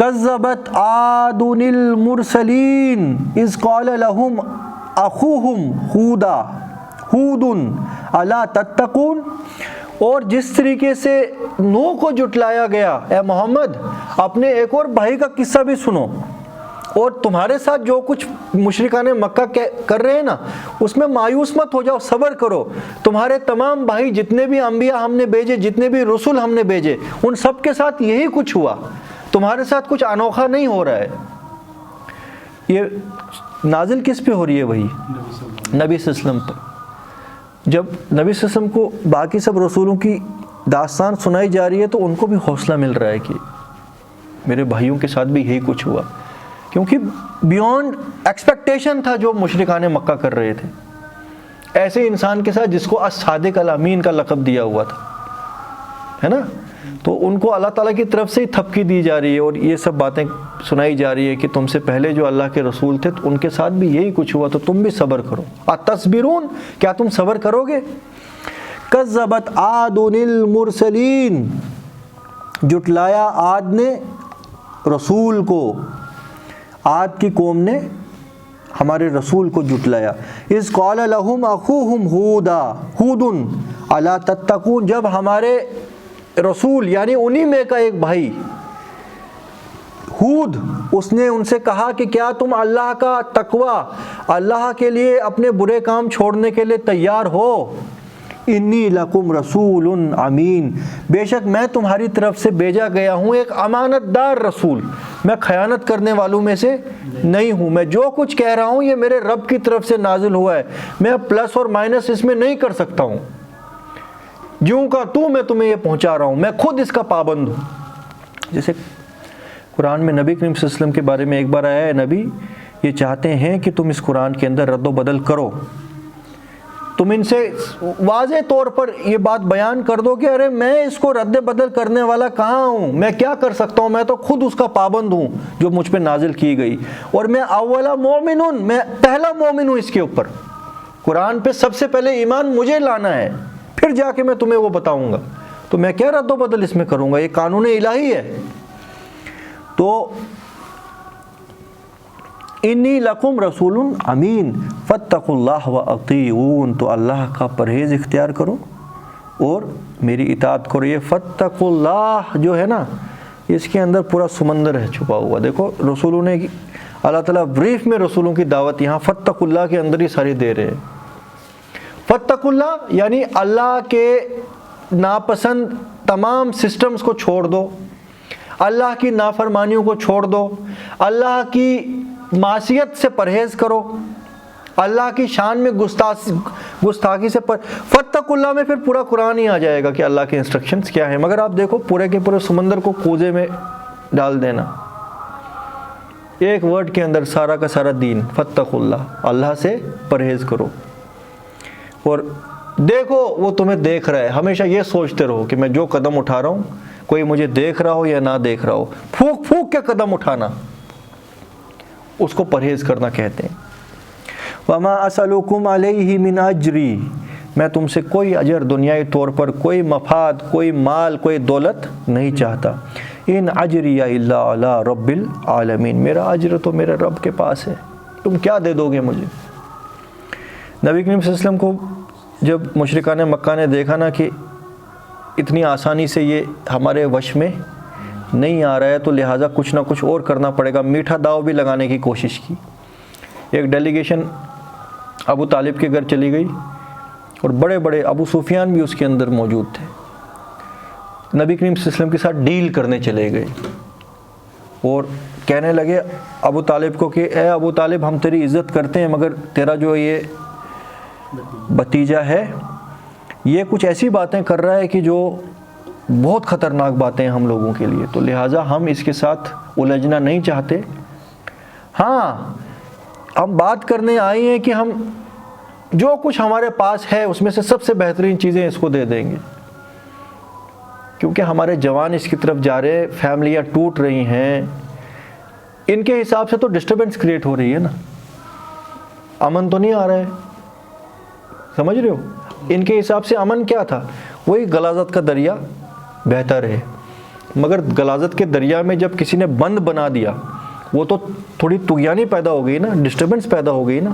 کذبت عاد المرسلین اذ قال لهم اخوهم ہود الا تتقون، اور جس طریقے سے نوح کو جھٹلایا گیا، اے محمد اپنے ایک اور بھائی کا قصہ بھی سنو، اور تمہارے ساتھ جو کچھ مشرکان مکہ کر رہے ہیں نا اس میں مایوس مت ہو جاؤ، صبر کرو، تمہارے تمام بھائی جتنے بھی انبیاء ہم نے بھیجے، جتنے بھی رسول ہم نے بھیجے، ان سب کے ساتھ یہی کچھ ہوا، تمہارے ساتھ کچھ انوکھا نہیں ہو رہا ہے۔ یہ نازل کس پہ ہو رہی ہے؟ وہی نبی صلی اللہ علیہ وسلم پر۔ جب نبی صلی اللہ علیہ وسلم کو باقی سب رسولوں کی داستان سنائی جا رہی ہے تو ان کو بھی حوصلہ مل رہا ہے کہ میرے بھائیوں کے ساتھ بھی یہی کچھ ہوا، کیونکہ بیونڈ ایکسپیکٹیشن تھا جو مشرکان مکہ کر رہے تھے، ایسے انسان کے ساتھ جس کو الصادق الامین کا لقب دیا ہوا تھا، ہے نا، تو ان کو اللہ تعالیٰ کی طرف سے ہی تھپکی دی جا رہی ہے اور یہ سب باتیں سنائی جا رہی ہے کہ تم سے پہلے جو اللہ کے رسول تھے تو ان کے ساتھ بھی یہی کچھ ہوا، تو تم بھی صبر کرو۔ اتصبرون، کیا تم صبر کرو گے؟ کذبت عاد المرسلین، جھٹلایا عاد نے رسول کو، عاد کی قوم نے ہمارے رسول کو جھٹلایا۔ اذ قال لهم اخوهم ہود الا تتقون، جب ہمارے رسول یعنی انہی میں کا ایک بھائی ہود، اس نے ان سے کہا کہ کیا تم اللہ کا تقوی، اللہ کے لیے اپنے برے کام چھوڑنے کے لیے تیار ہو؟ انی لکم رسول امین، بے شک میں تمہاری طرف سے بھیجا گیا ہوں ایک امانت دار رسول، میں خیانت کرنے والوں میں سے نہیں ہوں، میں جو کچھ کہہ رہا ہوں یہ میرے رب کی طرف سے نازل ہوا ہے، میں پلس اور مائنس اس میں نہیں کر سکتا ہوں، جوں کا تو میں تمہیں یہ پہنچا رہا ہوں، میں خود اس کا پابند ہوں۔ جیسے قرآن میں نبی کریم صلی اللہ علیہ وسلم کے بارے میں ایک بار آیا ہے، نبی یہ چاہتے ہیں کہ تم اس قرآن کے اندر رد و بدل کرو، تم ان سے واضح طور پر یہ بات بیان کر دو کہ ارے میں اس کو رد بدل کرنے والا کہاں ہوں، میں کیا کر سکتا ہوں، میں تو خود اس کا پابند ہوں جو مجھ پہ نازل کی گئی، اور میں اولا مومنون، میں پہلا مومن ہوں اس کے اوپر، قرآن پہ سب سے پہلے ایمان مجھے لانا ہے، پھر جا کے میں تمہیں وہ بتاؤں گا، تو میں کیا رد و بدل اس میں کروں گا، یہ قانون الہی ہے۔ تو انی لکم رسول امین فاتقوا اللہ واطیعون، تو اللہ کا پرہیز اختیار کرو اور میری اطاعت کرو۔ یہ فاتقوا اللہ جو ہے نا، اس کے اندر پورا سمندر ہے چھپا ہوا۔ دیکھو رسولوں نے، اللہ تعالیٰ بریف میں رسولوں کی دعوت یہاں فاتقوا اللہ کے اندر ہی ساری دے رہے ہیں۔ فاتقوا اللہ یعنی اللہ کے ناپسند تمام سسٹمز کو چھوڑ دو، اللہ کی نافرمانیوں کو چھوڑ دو، اللہ کی معصیت سے پرہیز کرو، اللہ کی شان میں گستاخی سے فاتقوا اللہ میں پھر پورا قرآن ہی آ جائے گا کہ اللہ کے انسٹرکشنز کیا ہیں، مگر آپ دیکھو پورے کے پورے سمندر کو کوزے میں ڈال دینا، ایک ورڈ کے اندر سارا کا سارا دین فاتقوا اللہ، اللہ سے پرہیز کرو، اور دیکھو وہ تمہیں دیکھ رہا ہے، ہمیشہ یہ سوچتے رہو کہ میں جو قدم اٹھا رہا ہوں کوئی مجھے دیکھ رہا ہو یا نہ دیکھ رہا ہو، پھونک پھونک کے قدم اٹھانا، اس کو پرہیز کرنا کہتے ہیں۔ وما اسألکم علیہ من اجری، میں تم سے کوئی اجر دنیائی طور پر، کوئی مفاد، کوئی مال، کوئی دولت نہیں چاہتا، ان اجری الا علی رب العالمین، میرا اجر تو میرے رب کے پاس ہے، تم کیا دے دو گے مجھے۔ نبی کریم صلی اللہ علیہ وسلم کو جب مشرکان مکہ نے دیکھا نا کہ اتنی آسانی سے یہ ہمارے وش میں نہیں آ رہا ہے تو لہٰذا کچھ نہ کچھ اور کرنا پڑے گا، میٹھا داؤ بھی لگانے کی کوشش کی۔ ایک ڈیلیگیشن ابو طالب کے گھر چلی گئی اور بڑے بڑے ابو سفیان بھی اس کے اندر موجود تھے، نبی کریم صلی اللہ علیہ وسلم کے ساتھ ڈیل کرنے چلے گئے اور کہنے لگے ابو طالب کو کہ اے ابو طالب ہم تیری عزت کرتے ہیں مگر تیرا جو یہ بھتیجا ہے یہ کچھ ایسی باتیں کر رہا ہے کہ جو بہت خطرناک باتیں ہیں ہم لوگوں کے لیے، تو لہٰذا ہم اس کے ساتھ الجھنا نہیں چاہتے، ہاں ہم بات کرنے آئی ہیں کہ ہم جو کچھ ہمارے پاس ہے اس میں سے سب سے بہترین چیزیں اس کو دے دیں گے، کیونکہ ہمارے جوان اس کی طرف جا رہے، فیملیاں ٹوٹ رہی ہیں، ان کے حساب سے تو ڈسٹربنس کریٹ ہو رہی ہے نا، امن تو نہیں آ رہا ہے، سمجھ رہے ہو، ان کے حساب سے امن کیا تھا، وہی غلاظت کا دریا بہتا رہے، مگر غلاظت کے دریا میں جب کسی نے بند بنا دیا وہ تو تھوڑی طغیانی پیدا ہو گئی نا، ڈسٹربنس پیدا ہو گئی نا.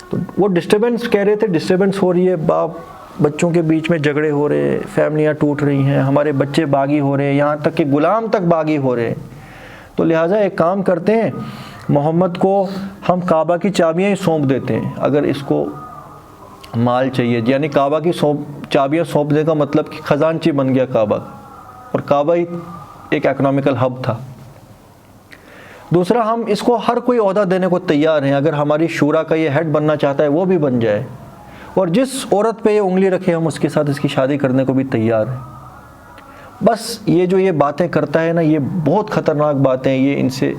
تو وہ ڈسٹربنس کہہ رہے تھے ڈسٹربنس ہو رہی ہے، باپ بچوں کے بیچ میں جھگڑے ہو رہے، فیملیاں ٹوٹ رہی ہیں، ہمارے بچے باغی ہو رہے ہیں، یہاں تک کہ غلام تک باغی ہو رہے ہیں. تو لہٰذا ایک کام کرتے ہیں، محمد کو ہم کعبہ کی چابیاں ہی سونپ دیتے ہیں اگر اس کو مال چاہیے. یعنی کعبہ کی چابیاں سونپنے کا مطلب کہ خزانچی بن گیا کعبہ، اور کعبہ ہی ایک اکنامیکل ہب تھا. دوسرا، ہم اس کو ہر کوئی عہدہ دینے کو تیار ہیں، اگر ہماری شورا کا یہ ہیڈ بننا چاہتا ہے وہ بھی بن جائے، اور جس عورت پہ یہ انگلی رکھے ہم اس کے ساتھ اس کی شادی کرنے کو بھی تیار ہیں. بس یہ جو یہ باتیں کرتا ہے نا، یہ بہت خطرناک باتیں ہیں، یہ ان سے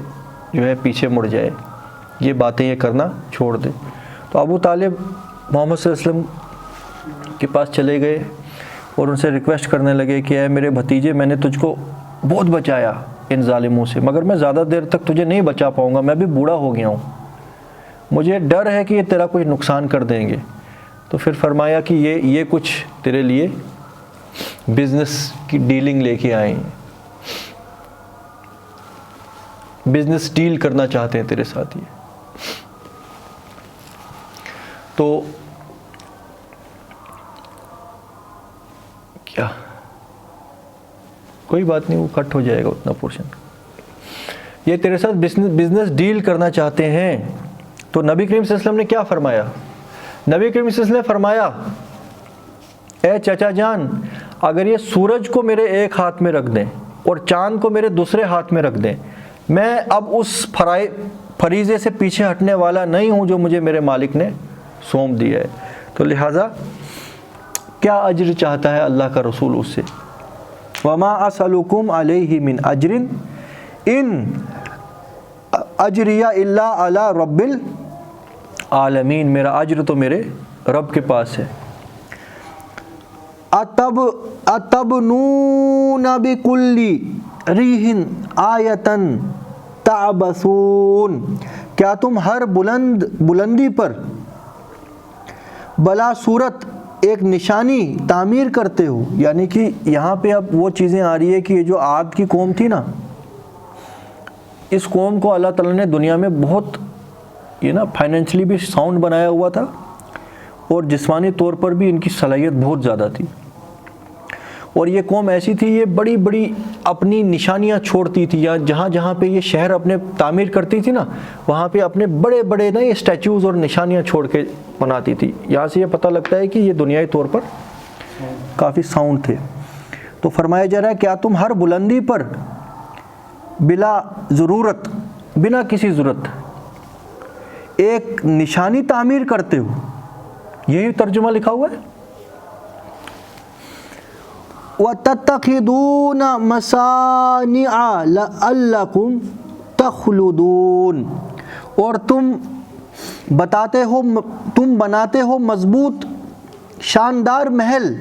جو ہے پیچھے مڑ جائے، یہ باتیں یہ کرنا چھوڑ دے. تو ابو طالب محمد صلی اللہ علیہ وسلم کے پاس چلے گئے اور ان سے ریکویسٹ کرنے لگے کہ اے میرے بھتیجے، میں نے تجھ کو بہت بچایا ان ظالموں سے، مگر میں زیادہ دیر تک تجھے نہیں بچا پاؤں گا، میں بھی بوڑھا ہو گیا ہوں، مجھے ڈر ہے کہ یہ تیرا کچھ نقصان کر دیں گے. تو پھر فرمایا کہ یہ کچھ تیرے لیے بزنس کی ڈیلنگ لے کے آئے ہیں، بزنس ڈیل کرنا چاہتے ہیں تیرے ساتھ. یہ تو کیا کوئی بات نہیں، وہ کٹ ہو جائے گا اتنا پورشن. یہ تیرے ساتھ بزنس ڈیل کرنا چاہتے ہیں. تو نبی کریم صلی اللہ علیہ وسلم نے کیا فرمایا؟ نبی کریم صلی اللہ علیہ وسلم نے فرمایا، اے چچا جان، اگر یہ سورج کو میرے ایک ہاتھ میں رکھ دیں اور چاند کو میرے دوسرے ہاتھ میں رکھ دیں، میں اب اس فریضے سے پیچھے ہٹنے والا نہیں ہوں جو مجھے میرے مالک نے سونپ دیا ہے. تو لہٰذا کیا اجر چاہتا ہے اللہ کا رسول اس سے؟ وما اسألکم علیہ من اجر ان اجریہ الا علی رب العالمین، میرا اجر تو میرے رب کے پاس ہے. اتبنون بکل ریح آیۃ تعبثون، کیا تم ہر بلندی پر بلا صورت ایک نشانی تعمیر کرتے ہو؟ یعنی کہ یہاں پہ اب وہ چیزیں آ رہی ہے کہ یہ جو عاد کی قوم تھی نا، اس قوم کو اللہ تعالیٰ نے دنیا میں بہت فائنینشلی بھی ساؤنڈ بنایا ہوا تھا، اور جسمانی طور پر بھی ان کی صلاحیت بہت زیادہ تھی. اور یہ قوم ایسی تھی، یہ بڑی بڑی اپنی نشانیاں چھوڑتی تھی، یا جہاں جہاں پہ یہ شہر اپنے تعمیر کرتی تھی نا، وہاں پہ اپنے بڑے بڑے یہ اسٹیچوز اور نشانیاں چھوڑ کے بناتی تھی. یہاں سے یہ پتہ لگتا ہے کہ یہ دنیائی طور پر کافی ساؤنڈ تھے. تو فرمایا جا رہا ہے کیا تم ہر بلندی پر بلا ضرورت، بنا کسی ضرورت ایک نشانی تعمیر کرتے ہو؟ یہی ترجمہ لکھا ہوا ہے. وَتَتَّخِذُونَ مَصَانِعَ لَعَلَّكُمْ تَخْلُدُونَ، اور تم بناتے ہو مضبوط شاندار محل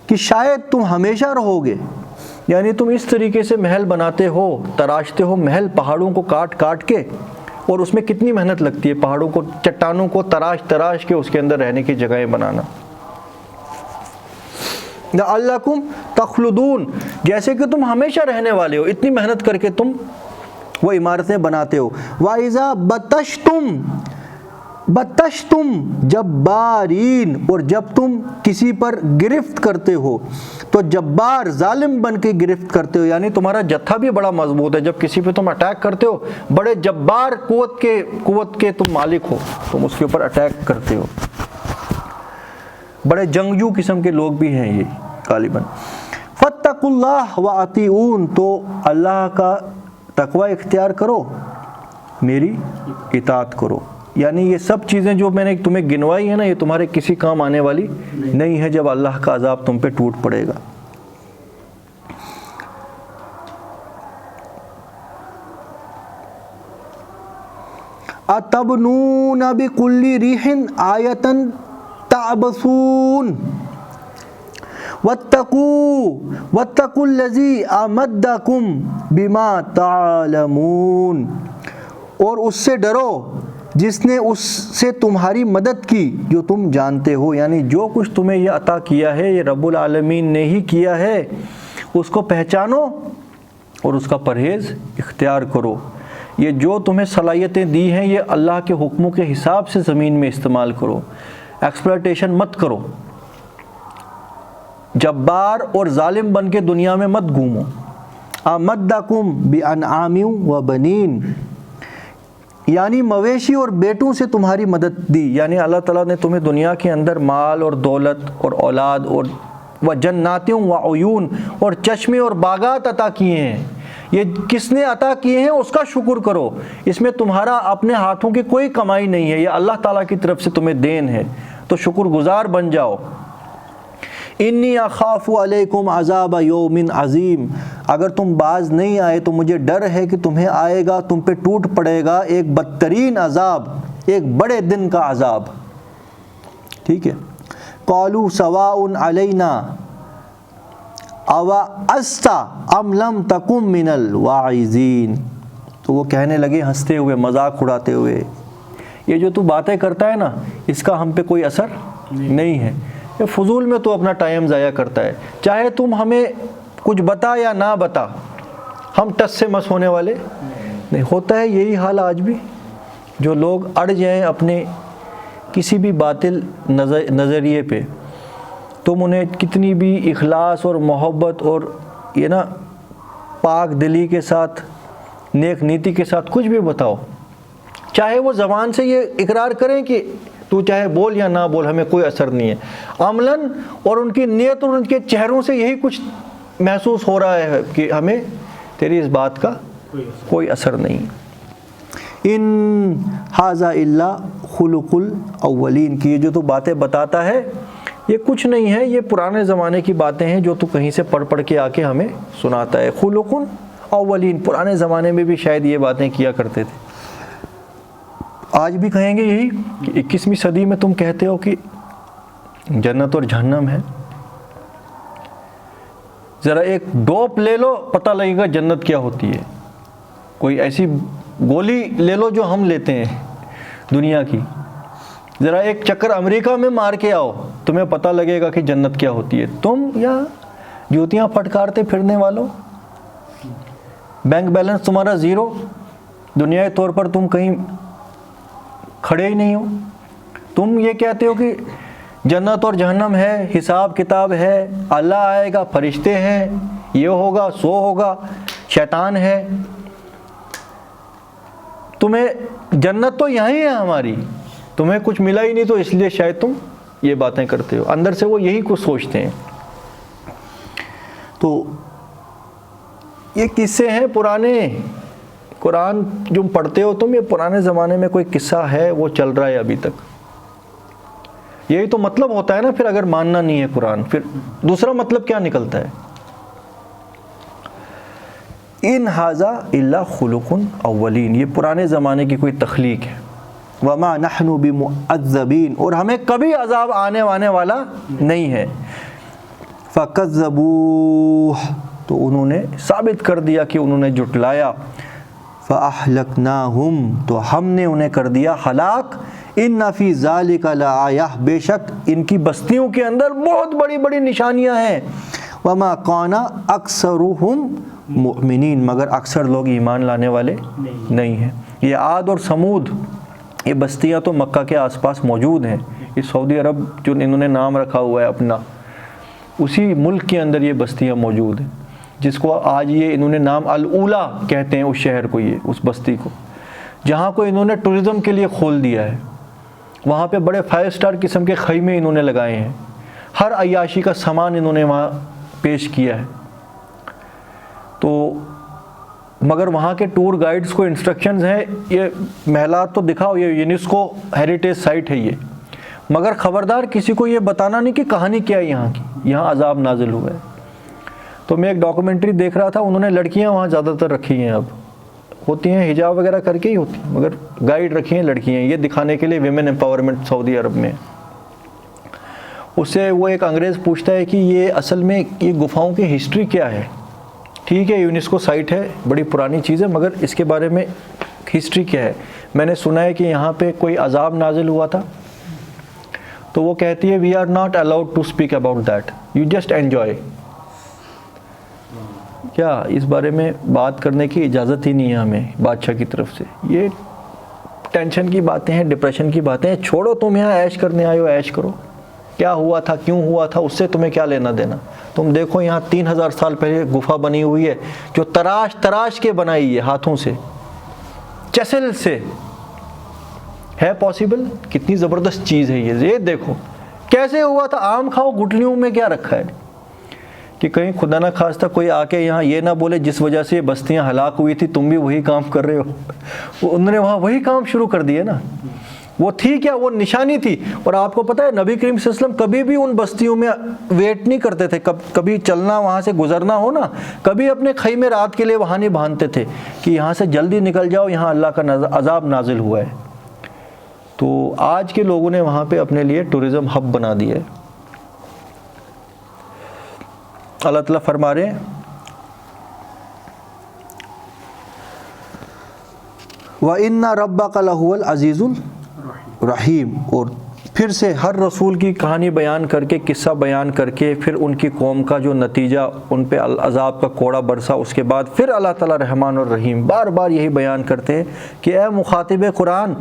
کہ شاید تم ہمیشہ رہو گے. یعنی تم اس طریقے سے محل بناتے ہو، تراشتے ہو محل پہاڑوں کو کاٹ کاٹ کے، اور اس میں کتنی محنت لگتی ہے پہاڑوں کو، چٹانوں کو تراش کے اس کے اندر رہنے کی جگہیں بنانا. لعلکم تخلدون، جیسے کہ تم ہمیشہ رہنے والے ہو، اتنی محنت کر کے تم وہ عمارتیں بناتے ہو. وَإِذَا بَطَشْتُمْ جَبَّارِينَ، اور جب تم کسی پر گرفت کرتے ہو تو جبار ظالم بن کے گرفت کرتے ہو. یعنی تمہارا جتھا بھی بڑا مضبوط ہے، جب کسی پہ تم اٹیک کرتے ہو بڑے جبار قوت کے تم مالک ہو، تم اس کے اوپر اٹیک کرتے ہو. بڑے جنگجو قسم کے لوگ بھی ہیں یہ غالباً. فَاتَّقُوا اللَّهَ وَأَطِيعُونِ، تو اللہ کا تقوی اختیار کرو، میری اطاعت کرو. یعنی یہ سب چیزیں جو میں نے تمہیں گنوائی ہیں نا، یہ تمہارے کسی کام آنے والی نہیں ہے جب اللہ کا عذاب تم پہ ٹوٹ پڑے گا. اتبنون بکل ریح آیۃ تعبثون واتقوا الذی امدکم بما تعلمون، اور اس سے ڈرو جس نے اس سے تمہاری مدد کی جو تم جانتے ہو، یعنی جو کچھ تمہیں یہ عطا کیا ہے یہ رب العالمین نے ہی کیا ہے، اس کو پہچانو اور اس کا پرہیز اختیار کرو۔ یہ جو تمہیں صلاحیتیں دی ہیں یہ اللہ کے حکموں کے حساب سے زمین میں استعمال کرو، ایکسپلائٹیشن مت کرو، جبار اور ظالم بن کے دنیا میں مت گھومو۔ امدکم بانعام و بنین، یعنی مویشی اور بیٹوں سے تمہاری مدد دی، یعنی اللہ تعالیٰ نے تمہیں دنیا کے اندر مال اور دولت اور اولاد اور جناتوں و عیون اور چشمے اور باغات عطا کیے ہیں۔ یہ کس نے عطا کیے ہیں اس کا شکر کرو، اس میں تمہارا اپنے ہاتھوں کی کوئی کمائی نہیں ہے، یہ اللہ تعالیٰ کی طرف سے تمہیں دین ہے، تو شکر گزار بن جاؤ۔ انی اخاف علیکم عذاب یوم عظیم، اگر تم باز نہیں آئے تو مجھے ڈر ہے کہ تمہیں آئے گا، تم پہ ٹوٹ پڑے گا ایک بدترین عذاب، ایک بڑے دن کا عذاب۔ ٹھیک ہے، قالوا سواء علینا اوعظت ام لم تکن من الواعظین، تو وہ کہنے لگے ہنستے ہوئے، مذاق اڑاتے ہوئے، یہ جو تو باتیں کرتا ہے نا اس کا ہم پہ کوئی اثر نہیں ہے، یہ فضول میں تو اپنا ٹائم ضائع کرتا ہے، چاہے تم ہمیں کچھ بتا یا نہ بتا، ہم ٹس سے مس ہونے والے نہیں۔ ہوتا ہے یہی حال آج بھی، جو لوگ اڑ جائیں اپنے کسی بھی باطل نظریے پہ، تم انہیں کتنی بھی اخلاص اور محبت اور یہ نا پاک دلی کے ساتھ، نیک نیتی کے ساتھ کچھ بھی بتاؤ، چاہے وہ زبان سے یہ اقرار کریں کہ تو چاہے بول یا نہ بول ہمیں کوئی اثر نہیں ہے، عملاً اور ان کی نیت اور ان کے چہروں سے یہی کچھ محسوس ہو رہا ہے کہ ہمیں تیری اس بات کا کوئی اثر نہیں۔ ان ھذا الا خلق الاولین، کی یہ جو تو باتیں بتاتا ہے یہ کچھ نہیں ہے، یہ پرانے زمانے کی باتیں ہیں جو تو کہیں سے پڑھ پڑھ کے آ کے ہمیں سناتا ہے۔ خلق الاولین، پرانے زمانے میں بھی شاید یہ باتیں کیا کرتے تھے، آج بھی کہیں گے یہی کہ 21ویں صدی میں تم کہتے ہو کہ جنت اور جہنم ہے، ذرا ایک ڈوپ لے لو پتہ لگے گا جنت کیا ہوتی ہے، کوئی ایسی گولی لے لو جو ہم لیتے ہیں دنیا کی، ذرا ایک چکر امریکہ میں مار کے آؤ تمہیں پتہ لگے گا کہ جنت کیا ہوتی ہے۔ تم یا جوتیاں پھٹکارتے پھرنے والوں، بینک بیلنس تمہارا زیرو، دنیائی طور پر تم کہیں کھڑے ہی نہیں ہو، تم یہ کہتے ہو کہ جنت اور جہنم ہے، حساب کتاب ہے، اللہ آئے گا، فرشتے ہیں، یہ ہوگا سو ہوگا، شیطان ہے۔ تمہیں جنت تو یہاں ہی ہے ہماری، تمہیں کچھ ملا ہی نہیں تو اس لیے شاید تم یہ باتیں کرتے ہو، اندر سے وہ یہی کچھ سوچتے ہیں۔ تو یہ قصے ہیں پرانے، قرآن جو پڑھتے ہو تم، یہ پرانے زمانے میں کوئی قصہ ہے وہ چل رہا ہے ابھی تک، یہی تو مطلب ہوتا ہے نا پھر اگر ماننا نہیں ہے قرآن، پھر دوسرا مطلب کیا نکلتا ہے؟ ان ھذا الا خلق الاولین، یہ پرانے زمانے کی کوئی تخلیق ہے۔ وما نحن بمعذبین، اور ہمیں کبھی عذاب آنے والا نہیں ہے۔ فکذبوہ، تو انہوں نے ثابت کر دیا کہ انہوں نے جھٹلایا۔ فاہلکناہم، تو ہم نے انہیں کر دیا ہلاک۔ ان فی ذالک لآیہ، بے شک ان کی بستیوں کے اندر بہت بڑی بڑی نشانیاں ہیں۔ وما کان اکثرہم مؤمنین، مگر اکثر لوگ ایمان لانے والے نہیں ہیں۔ یہ عاد اور سمود، یہ بستیاں تو مکہ کے آس پاس موجود ہیں، یہ سعودی عرب جو انہوں نے نام رکھا ہوا ہے اپنا، اسی ملک کے اندر یہ بستیاں موجود ہیں، جس کو آج یہ انہوں نے نام الاولیٰ کہتے ہیں، اس شہر کو، یہ اس بستی کو، جہاں کو انہوں نے ٹورزم کے لیے کھول دیا ہے۔ وہاں پہ بڑے 5 اسٹار قسم کے خیمے انہوں نے لگائے ہیں، ہر عیاشی کا سامان انہوں نے وہاں پیش کیا ہے۔ تو مگر وہاں کے ٹور گائیڈز کو انسٹرکشنز ہیں، یہ محلات تو دکھاؤ، یہ یونیسکو ہیریٹیج سائٹ ہے یہ، مگر خبردار کسی کو یہ بتانا نہیں کہ کہانی کیا ہے یہاں کی، یہاں عذاب نازل ہوا ہے۔ تو میں ایک ڈاکومنٹری دیکھ رہا تھا، انہوں نے لڑکیاں وہاں زیادہ تر رکھی ہیں، اب ہوتی ہیں حجاب وغیرہ کر کے ہی ہوتی ہیں، مگر گائیڈ رکھی ہیں لڑکیاں، یہ دکھانے کے لیے ویمن امپاورمنٹ سعودی عرب میں۔ اس سے وہ ایک انگریز پوچھتا ہے کہ یہ اصل میں یہ گفاؤں کی ہسٹری کیا ہے؟ ٹھیک ہے یونیسکو سائٹ ہے، بڑی پرانی چیز ہے، مگر اس کے بارے میں ہسٹری کیا ہے. میں نے سنا ہے کہ یہاں پہ کوئی عذاب نازل ہوا تھا تو وہ کہتی ہے we are not allowed to speak about that, you just enjoy. کیا اس بارے میں بات کرنے کی اجازت ہی نہیں ہے ہمیں بادشاہ کی طرف سے. یہ ٹینشن کی باتیں ہیں, ڈپریشن کی باتیں ہیں. چھوڑو, تم یہاں عیش کرنے آئے ہو, عیش کرو. کیا ہوا تھا, کیوں ہوا تھا, اس سے تمہیں کیا لینا دینا. تم دیکھو یہاں 3000 سال پہلے گفا بنی ہوئی ہے جو تراش تراش کے بنائی ہے ہاتھوں سے, چسل سے. ہے پاسبل؟ کتنی زبردست چیز ہے یہ دیکھو کیسے ہوا تھا. آم کھاؤ, گٹلیوں میں کیا رکھا ہے کہ کہیں خدا نہ خواستہ کوئی آ کے یہاں یہ نہ بولے جس وجہ سے یہ بستیاں ہلاک ہوئی تھی تم بھی وہی کام کر رہے ہو. انہوں نے وہاں وہی کام شروع کر دیے نا. وہ تھی کیا, وہ نشانی تھی. اور آپ کو پتہ ہے نبی کریم صلی اللہ علیہ وسلم کبھی بھی ان بستیوں میں ویٹ نہیں کرتے تھے. کبھی چلنا وہاں سے گزرنا ہو نا, کبھی اپنے خیمے رات کے لیے وہاں نہیں باندھتے تھے کہ یہاں سے جلدی نکل جاؤ, یہاں اللہ کا عذاب نازل ہوا ہے. تو آج کے لوگوں نے وہاں پہ اپنے لیے ٹورزم ہب بنا دیا ہے. اللہ تعالیٰ فرما رہے ہیں وَإِنَّ رَبَّكَ لَهُوَ الْعَزِيزُ الرَّحِيمُ. اور پھر سے ہر رسول کی کہانی بیان کر کے, قصہ بیان کر کے, پھر ان کی قوم کا جو نتیجہ ان پہ عذاب کا کوڑا برسا, اس کے بعد پھر اللہ تعالیٰ رحمان اور رحیم بار بار یہی بیان کرتے ہیں کہ اے مخاطب قرآن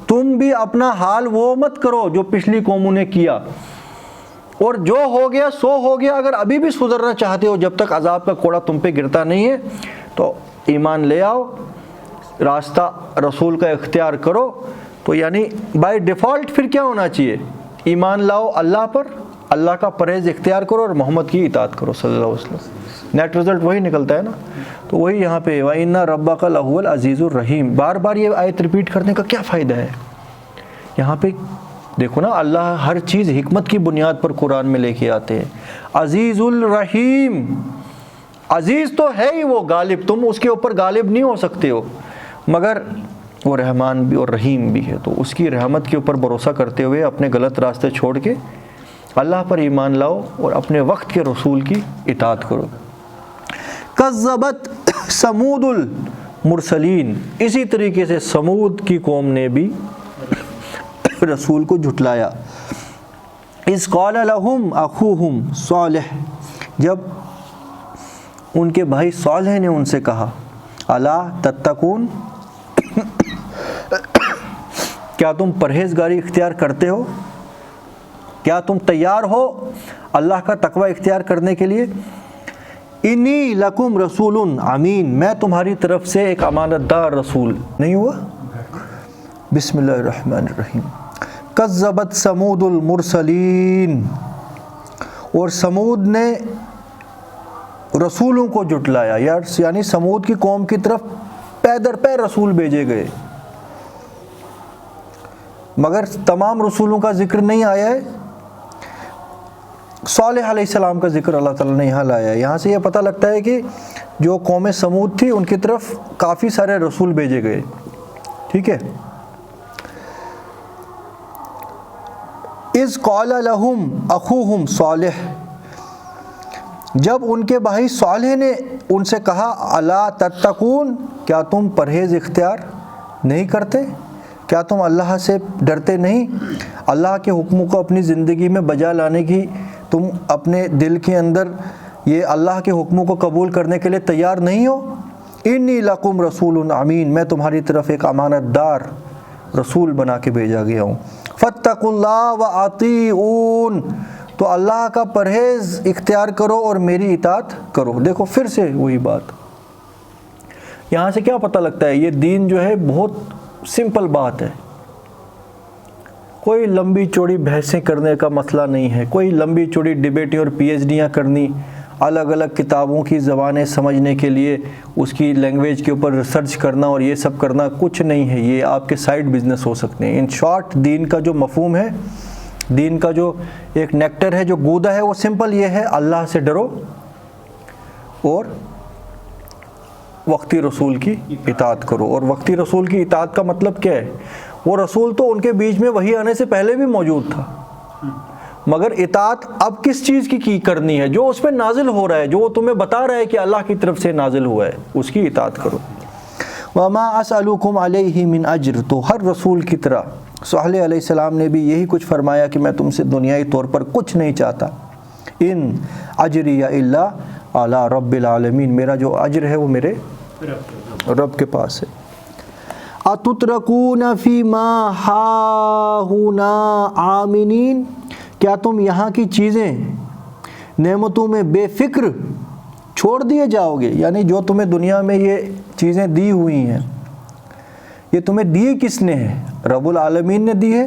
تم بھی اپنا حال وہ مت کرو جو پچھلی قوموں نے کیا, اور جو ہو گیا سو ہو گیا. اگر ابھی بھی سدھرنا چاہتے ہو جب تک عذاب کا کوڑا تم پہ گرتا نہیں ہے تو ایمان لے آؤ, راستہ رسول کا اختیار کرو. تو یعنی بائی ڈیفالٹ پھر کیا ہونا چاہیے, ایمان لاؤ اللہ پر, اللہ کا پرہیز اختیار کرو اور محمد کی اطاعت کرو صلی اللہ علیہ وسلم. نیٹ رزلٹ وہی نکلتا ہے نا. تو وہی یہاں پہ وَإِنَّ رَبَّكَ لَهُوَ الْعَزِيزُ الرَّحِيمُ. بار بار یہ آیت ریپیٹ کرنے کا کیا فائدہ ہے. یہاں پہ دیکھو نا, اللہ ہر چیز حکمت کی بنیاد پر قرآن میں لے کے آتے ہیں. عزیز الرحیم, عزیز تو ہے ہی وہ غالب, تم اس کے اوپر غالب نہیں ہو سکتے ہو, مگر وہ رحمان بھی اور رحیم بھی ہے. تو اس کی رحمت کے اوپر بھروسہ کرتے ہوئے اپنے غلط راستے چھوڑ کے اللہ پر ایمان لاؤ اور اپنے وقت کے رسول کی اطاعت کرو. کذبت سمود المرسلین, اسی طریقے سے سمود کی قوم نے بھی رسول کو جھٹلایا. اذ قال لهم اخوهم صالح, جب ان کے بھائی صالح نے ان سے کہا الا تتقون, کیا تم پرہیزگاری اختیار کرتے ہو, کیا تم تیار ہو اللہ کا تقوی اختیار کرنے کے لیے. انی لکم رسول امین, میں تمہاری طرف سے ایک امانت دار رسول. نہیں ہوا؟ بسم اللہ الرحمن الرحیم. کذبت سمود المرسلین, اور سمود نے رسولوں کو جھٹلایا. یعنی سمود کی قوم کی طرف پے در پے رسول بھیجے گئے, مگر تمام رسولوں کا ذکر نہیں آیا ہے. صالح علیہ السلام کا ذکر اللہ تعالیٰ نے یہاں لایا ہے. یہاں سے یہ پتہ لگتا ہے کہ جو قوم سمود تھی ان کی طرف کافی سارے رسول بھیجے گئے. ٹھیک ہے. اذ قال لهم اخوهم صالح, جب ان کے بھائی صالح نے ان سے کہا الا تتقون, کیا تم پرہیز اختیار نہیں کرتے, کیا تم اللہ سے ڈرتے نہیں, اللہ کے حکموں کو اپنی زندگی میں بجا لانے کی تم اپنے دل کے اندر یہ اللہ کے حکموں کو قبول کرنے کے لیے تیار نہیں ہو. انی لکم رسول امین, میں تمہاری طرف ایک امانت دار رسول بنا کے بھیجا گیا ہوں. فاتقوا اللہ واطیعون, تو اللہ کا پرہیز اختیار کرو اور میری اطاعت کرو. دیکھو پھر سے وہی بات. یہاں سے کیا پتہ لگتا ہے, یہ دین جو ہے بہت سمپل بات ہے. کوئی لمبی چوڑی بحثیں کرنے کا مسئلہ نہیں ہے, کوئی لمبی چوڑی ڈبیٹیں اور پی ایچ ڈیاں کرنی, الگ الگ کتابوں کی زبانیں سمجھنے کے لیے اس کی لینگویج کے اوپر ریسرچ کرنا اور یہ سب کرنا کچھ نہیں ہے. یہ آپ کے سائیڈ بزنس ہو سکتے ہیں. ان شارٹ دین کا جو مفہوم ہے, دین کا جو ایک نیکٹر ہے, جو گودا ہے, وہ سمپل یہ ہے, اللہ سے ڈرو اور وقتی رسول کی اطاعت کرو. اور وقتی رسول کی اطاعت کا مطلب کیا ہے, وہ رسول تو ان کے بیچ میں وحی آنے سے پہلے بھی موجود تھا, مگر اطاعت اب کس چیز کی کرنی ہے, جو اس پہ نازل ہو رہا ہے, جو وہ تمہیں بتا رہا ہے کہ اللہ کی طرف سے نازل ہوا ہے, اس کی اطاعت کرو. وما اسألکم علیہ من اجر، تو ہر رسول کی طرح صالح علیہ السلام نے بھی یہی کچھ فرمایا کہ میں تم سے دنیائی طور پر کچھ نہیں چاہتا، ان اجری الا علی رب العالمین، میرا جو اجر ہے وہ میرے رب کے پاس ہے۔ اتترکون فی ما ہاہنا آمنین، کیا تم یہاں کی چیزیں نعمتوں میں بے فکر چھوڑ دیے جاؤ گے؟ یعنی جو تمہیں دنیا میں یہ چیزیں دی ہوئی ہیں، یہ تمہیں دی کس نے ہے؟ رب العالمین نے دی ہے،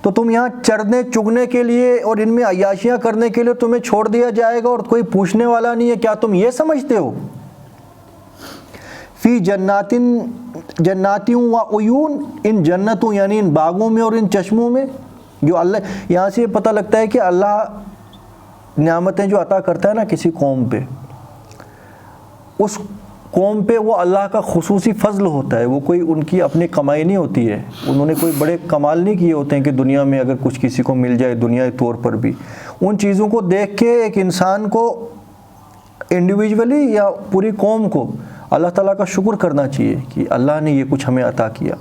تو تم یہاں چرنے چگنے کے لیے اور ان میں عیاشیاں کرنے کے لیے تمہیں چھوڑ دیا جائے گا اور کوئی پوچھنے والا نہیں ہے؟ کیا تم یہ سمجھتے ہو؟ فی جناتوں و عیون، ان جنتوں یعنی ان باغوں میں اور ان چشموں میں، جو اللہ، یہاں سے یہ پتہ لگتا ہے کہ اللہ نعمتیں جو عطا کرتا ہے نا کسی قوم پہ، اس قوم پہ وہ اللہ کا خصوصی فضل ہوتا ہے، وہ کوئی ان کی اپنی کمائی نہیں ہوتی ہے، انہوں نے کوئی بڑے کمال نہیں کیے ہوتے ہیں کہ دنیا میں اگر کچھ کسی کو مل جائے دنیائی طور پر بھی۔ ان چیزوں کو دیکھ کے ایک انسان کو انڈیویجولی یا پوری قوم کو اللہ تعالیٰ کا شکر کرنا چاہیے کہ اللہ نے یہ کچھ ہمیں عطا کیا۔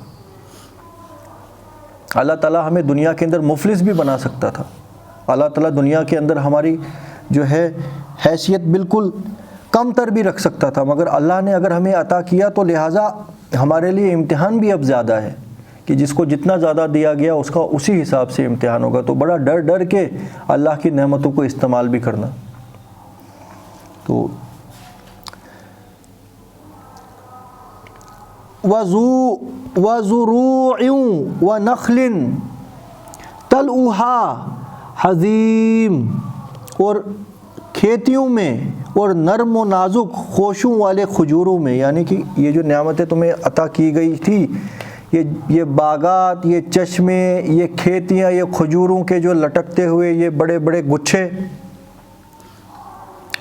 اللہ تعالیٰ ہمیں دنیا کے اندر مفلس بھی بنا سکتا تھا، اللہ تعالیٰ دنیا کے اندر ہماری جو ہے حیثیت بالکل کم تر بھی رکھ سکتا تھا، مگر اللہ نے اگر ہمیں عطا کیا تو لہٰذا ہمارے لیے امتحان بھی اب زیادہ ہے کہ جس کو جتنا زیادہ دیا گیا اس کا اسی حساب سے امتحان ہوگا، تو بڑا ڈر ڈر کے اللہ کی نعمتوں کو استعمال بھی کرنا۔ تو وَزُرُوعٍ وَنَخْلٍ طَلْعُهَا حَضِيمٌ، اور کھیتیوں میں اور نرم و نازک خوشوں والے کھجوروں میں، یعنی کہ یہ جو نعمتیں تمہیں عطا کی گئی تھی، یہ باغات، یہ چشمے، یہ کھیتیاں، یہ کھجوروں کے جو لٹکتے ہوئے یہ بڑے بڑے گچھے،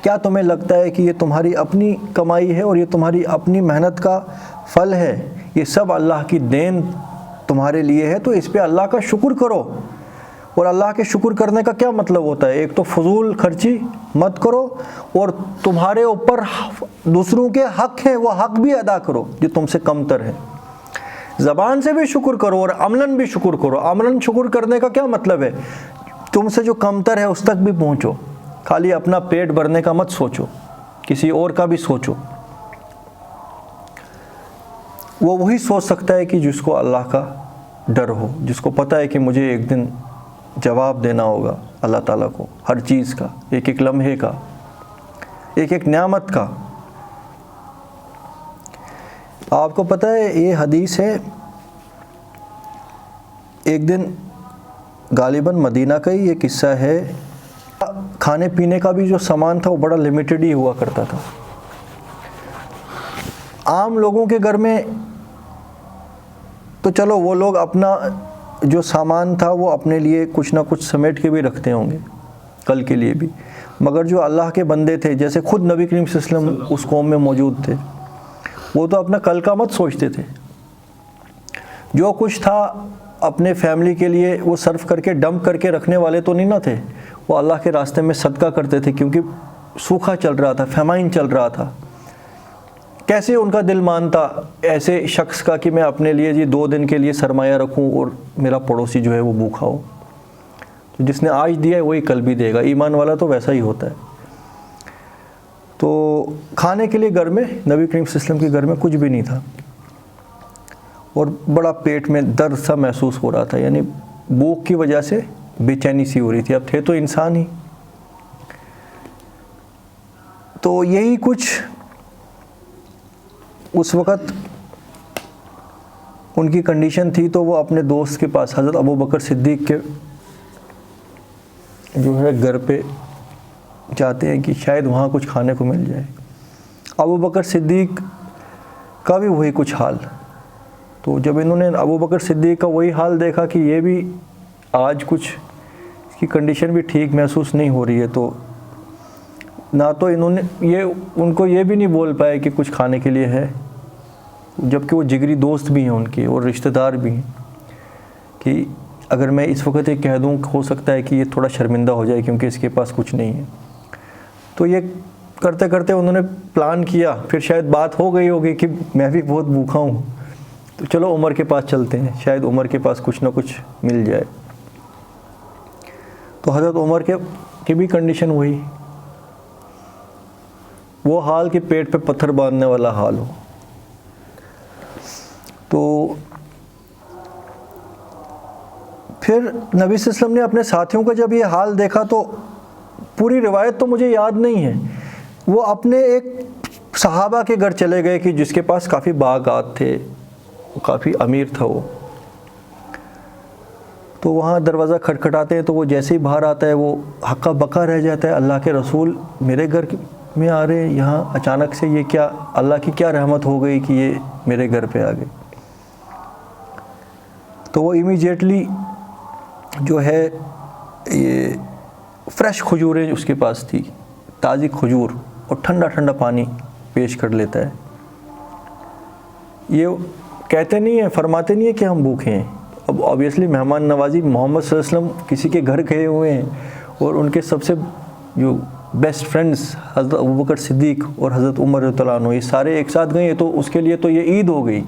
کیا تمہیں لگتا ہے کہ یہ تمہاری اپنی کمائی ہے اور یہ تمہاری اپنی محنت کا پھل ہے؟ یہ سب اللہ کی دین تمہارے لیے ہے، تو اس پہ اللہ کا شکر کرو۔ اور اللہ کے شکر کرنے کا کیا مطلب ہوتا ہے؟ ایک تو فضول خرچی مت کرو، اور تمہارے اوپر دوسروں کے حق ہیں وہ حق بھی ادا کرو جو تم سے کم تر ہے۔ زبان سے بھی شکر کرو اور عملاً بھی شکر کرو۔ عملاً شکر کرنے کا کیا مطلب ہے؟ تم سے جو کم تر ہے اس تک بھی پہنچو، خالی اپنا پیٹ بھرنے کا مت سوچو، کسی اور کا بھی سوچو۔ وہ وہی سوچ سکتا ہے کہ جس کو اللہ کا ڈر ہو، جس کو پتہ ہے کہ مجھے ایک دن جواب دینا ہوگا اللہ تعالیٰ کو ہر چیز کا، ایک ایک لمحے کا، ایک ایک نعمت کا۔ آپ کو پتہ ہے یہ حدیث ہے، ایک دن غالباً مدینہ کا ہی یہ قصہ ہے، کھانے پینے کا بھی جو سامان تھا وہ بڑا لمیٹڈ ہی ہوا کرتا تھا۔ عام لوگوں کے گھر میں تو چلو وہ لوگ اپنا جو سامان تھا وہ اپنے لیے کچھ نہ کچھ سمیٹ کے بھی رکھتے ہوں گے کل کے لیے بھی، مگر جو اللہ کے بندے تھے، جیسے خود نبی کریم صلی اللہ علیہ وسلم اس قوم میں موجود تھے، وہ تو اپنا کل کا مت سوچتے تھے، جو کچھ تھا اپنے فیملی کے لیے وہ صرف کر کے ڈمپ کر کے رکھنے والے تو نہیں نہ تھے، وہ اللہ کے راستے میں صدقہ کرتے تھے، کیونکہ سوکھا چل رہا تھا، فیمائن چل رہا تھا۔ کیسے ان کا دل مانتا ایسے شخص کا کہ میں اپنے لیے 2 دن کے لیے سرمایہ رکھوں اور میرا پڑوسی جو ہے وہ بھوکا ہو؟ تو جس نے آج دیا ہے وہی کل بھی دے گا، ایمان والا تو ویسا ہی ہوتا ہے۔ تو کھانے کے لیے گھر میں نبی کریم صلی اللہ علیہ وسلم کے گھر میں کچھ بھی نہیں تھا، اور بڑا پیٹ میں درد سا محسوس ہو رہا تھا، یعنی بھوک کی وجہ سے بے چینی سی ہو رہی تھی۔ اب تھے تو انسان ہی، تو یہی کچھ اس وقت ان کی کنڈیشن تھی، تو وہ اپنے دوست کے پاس حضرت ابو بکر صدیق کے جو ہے گھر پہ جاتے ہیں کہ شاید وہاں کچھ کھانے کو مل جائے۔ ابو بکر صدیق کا بھی وہی کچھ حال، تو جب انہوں نے ابو بکر صدیق کا وہی حال دیکھا کہ یہ بھی آج کچھ اس کی کنڈیشن بھی ٹھیک محسوس نہیں ہو رہی ہے، تو نہ تو انہوں نے ان کو یہ بھی نہیں بول پائے کہ کچھ کھانے کے لیے ہے، جبکہ وہ جگری دوست بھی ہیں ان کے اور رشتہ دار بھی ہیں، کہ اگر میں اس وقت یہ کہہ دوں ہو سکتا ہے کہ یہ تھوڑا شرمندہ ہو جائے کیونکہ اس کے پاس کچھ نہیں ہے۔ تو یہ کرتے کرتے انہوں نے پلان کیا، پھر شاید بات ہو گئی ہوگی کہ میں بھی بہت بھوکا ہوں، تو چلو عمر کے پاس چلتے ہیں، شاید عمر کے پاس کچھ نہ کچھ مل جائے۔ تو حضرت عمر کی بھی کنڈیشن وہی، وہ حال کہ پیٹ پہ پتھر باندھنے والا حال ہو۔ تو پھر نبی صلی اللہ علیہ وسلم نے اپنے ساتھیوں کا جب یہ حال دیکھا، تو پوری روایت تو مجھے یاد نہیں ہے، وہ اپنے ایک صحابہ کے گھر چلے گئے کہ جس کے پاس کافی باغات تھے، کافی امیر تھا وہ۔ تو وہاں دروازہ کھٹکھٹاتے ہیں، تو وہ جیسے ہی باہر آتا ہے وہ ہکا بکا رہ جاتا ہے، اللہ کے رسول میرے گھر میں آ رہے ہیں، یہاں اچانک سے یہ کیا، اللہ کی کیا رحمت ہو گئی کہ یہ میرے گھر پہ آ گئے۔ تو وہ امیجیٹلی جو ہے یہ فریش کھجوریں اس کے پاس تھی، تازی کھجور اور ٹھنڈا ٹھنڈا پانی پیش کر لیتا ہے۔ یہ کہتے نہیں ہیں، فرماتے نہیں ہیں کہ ہم بھوکے ہیں۔ اب آبویسلی مہمان نوازی، محمد صلی اللہ علیہ وسلم کسی کے گھر گئے ہوئے ہیں اور ان کے سب سے جو بیسٹ فرینڈس حضرت ابوبکر صدیق اور حضرت عمر رضی اللہ عنہ، یہ سارے ایک ساتھ گئے، تو اس کے لیے تو یہ عید ہو گئی۔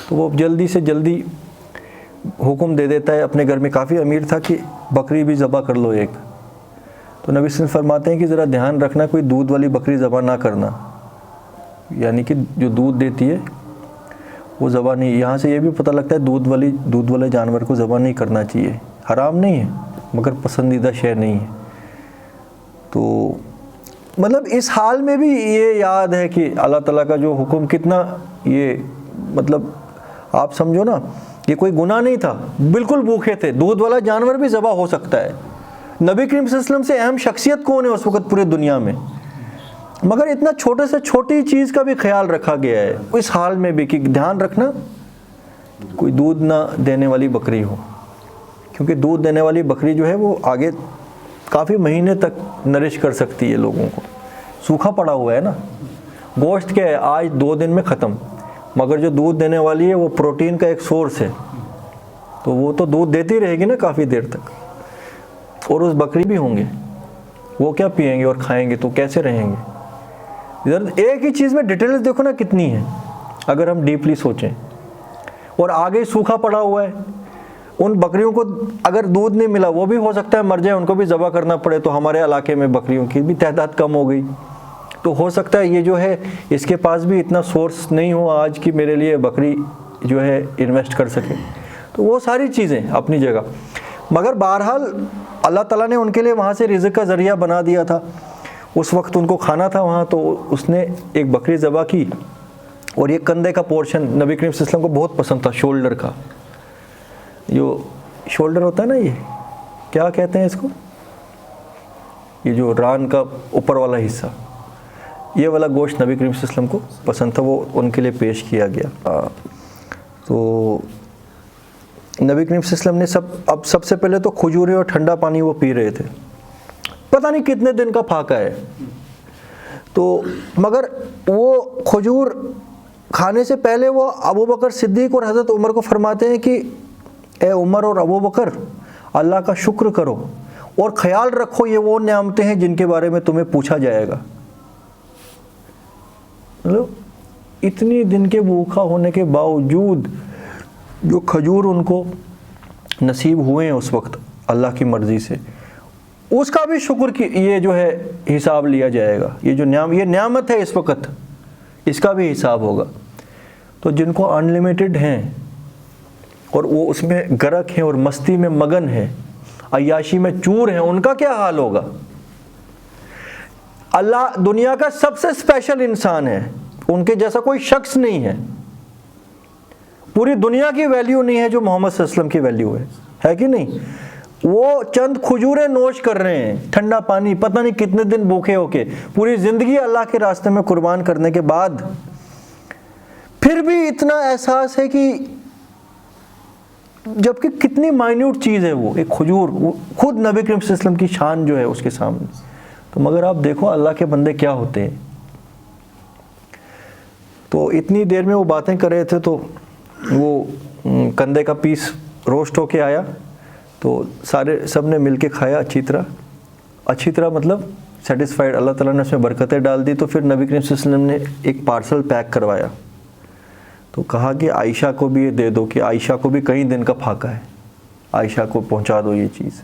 تو وہ جلدی سے جلدی حکم دے دیتا ہے، اپنے گھر میں کافی امیر تھا، کہ بکری بھی ذبح کر لو ایک۔ تو نبی صلی اللہ علیہ وسلم فرماتے ہیں کہ ذرا دھیان رکھنا کوئی دودھ والی بکری ذبح نہ کرنا، یعنی کہ جو دودھ دیتی ہے وہ ذبح نہیں۔ یہاں سے یہ بھی پتہ لگتا ہے دودھ والے جانور کو ذبح نہیں کرنا چاہیے، حرام نہیں ہے مگر پسندیدہ شے نہیں ہے۔ تو مطلب اس حال میں بھی یہ یاد ہے کہ اللہ تعالیٰ کا جو حکم کتنا، یہ مطلب آپ سمجھو نا، یہ کوئی گناہ نہیں تھا، بالکل بھوکے تھے، دودھ والا جانور بھی ذبح ہو سکتا ہے۔ نبی کریم صلی اللہ علیہ وسلم سے اہم شخصیت کون ہے اس وقت پورے دنیا میں، مگر اتنا چھوٹے سے چھوٹی چیز کا بھی خیال رکھا گیا ہے اس حال میں بھی، کہ دھیان رکھنا کوئی دودھ نہ دینے والی بکری ہو، کیونکہ دودھ دینے والی بکری جو ہے وہ آگے کافی مہینے تک نرش کر سکتی ہے لوگوں کو۔ سوکھا پڑا ہوا ہے نا، گوشت کیا ہے آج 2 دن میں ختم، مگر جو دودھ دینے والی ہے وہ پروٹین کا ایک سورس ہے، تو وہ تو دودھ دیتی رہے گی نا کافی دیر تک۔ اور اس بکری بھی ہوں گے، وہ کیا پئیں گے اور کھائیں گے، تو کیسے رہیں گے۔ ادھر ایک ہی چیز میں ڈیٹیلز دیکھو نا کتنی ہے اگر ہم ڈیپلی سوچیں۔ اور آگے سوکھا پڑا ہوا ہے، ان بکریوں کو اگر دودھ نہیں ملا وہ بھی ہو سکتا ہے مر جائے، ان کو بھی ذبح کرنا پڑے، تو ہمارے علاقے میں بکریوں کی بھی تعداد کم ہو گئی، تو ہو سکتا ہے یہ جو ہے اس کے پاس بھی اتنا سورس نہیں ہو آج کہ میرے لیے بکری جو ہے انویسٹ کر سکے۔ تو وہ ساری چیزیں اپنی جگہ، مگر بہرحال اللہ تعالیٰ نے ان کے لیے وہاں سے رزق کا ذریعہ بنا دیا تھا، اس وقت ان کو کھانا تھا وہاں، تو اس نے ایک بکری ذبح کی، اور یہ کندھے کا پورشن نبی کریم صلی اللہ علیہ وسلم کو بہت پسند تھا، شولڈر کا، جو شولڈر ہوتا ہے نا، یہ کیا کہتے ہیں اس کو، یہ جو ران کا اوپر والا حصہ، یہ والا گوشت نبی کریم صلی اللہ علیہ وسلم کو پسند تھا، وہ ان کے لیے پیش کیا گیا۔ تو نبی کریم صلی اللہ علیہ وسلم نے سب سے پہلے تو کھجوریں اور ٹھنڈا پانی وہ پی رہے تھے، پتہ نہیں کتنے دن کا پھاقہ ہے، تو مگر وہ کھجور کھانے سے پہلے وہ ابوبکر صدیق اور حضرت عمر کو فرماتے ہیں کہ اے عمر اور ابوبکر، اللہ کا شکر کرو اور خیال رکھو یہ وہ نعمتیں ہیں جن کے بارے میں تمہیں پوچھا جائے گا۔ اتنی دن کے بھوکا ہونے کے باوجود جو کھجور ان کو نصیب ہوئے ہیں اس وقت اللہ کی مرضی سے، اس کا بھی شکر کہ یہ جو ہے حساب لیا جائے گا، یہ جو یہ نعمت ہے اس وقت، اس کا بھی حساب ہوگا۔ تو جن کو انلمیٹڈ ہیں اور وہ اس میں غرق ہیں اور مستی میں مگن ہیں، عیاشی میں چور ہیں، ان کا کیا حال ہوگا۔ اللہ دنیا کا سب سے اسپیشل انسان ہے، ان کے جیسا کوئی شخص نہیں ہے، پوری دنیا کی ویلیو نہیں ہے جو محمد صلی اللہ علیہ وسلم کی ویلیو ہے کہ نہیں۔ وہ چند کھجوریں نوش کر رہے ہیں، ٹھنڈا پانی، پتہ نہیں کتنے دن بھوکے ہو کے، پوری زندگی اللہ کے راستے میں قربان کرنے کے بعد پھر بھی اتنا احساس ہے کہ جبکہ کتنی مائنیوٹ چیز ہے وہ ایک کھجور، وہ خود نبی کریم صلی اللہ علیہ وسلم کی شان جو ہے اس کے سامنے، تو مگر آپ دیکھو اللہ کے بندے کیا ہوتے ہیں۔ تو اتنی دیر میں وہ باتیں کر رہے تھے، تو وہ کندھے کا پیس روسٹ ہو کے آیا، تو سب نے مل کے کھایا اچھی طرح مطلب سیٹسفائڈ, اللہ تعالیٰ نے اس میں برکتیں ڈال دی. تو پھر نبی کریم صلی اللہ علیہ وسلم نے ایک پارسل پیک کروایا, تو کہا کہ عائشہ کو بھی یہ دے دو, کہ عائشہ کو بھی کئی دن کا پھاقہ ہے, عائشہ کو پہنچا دو یہ چیز.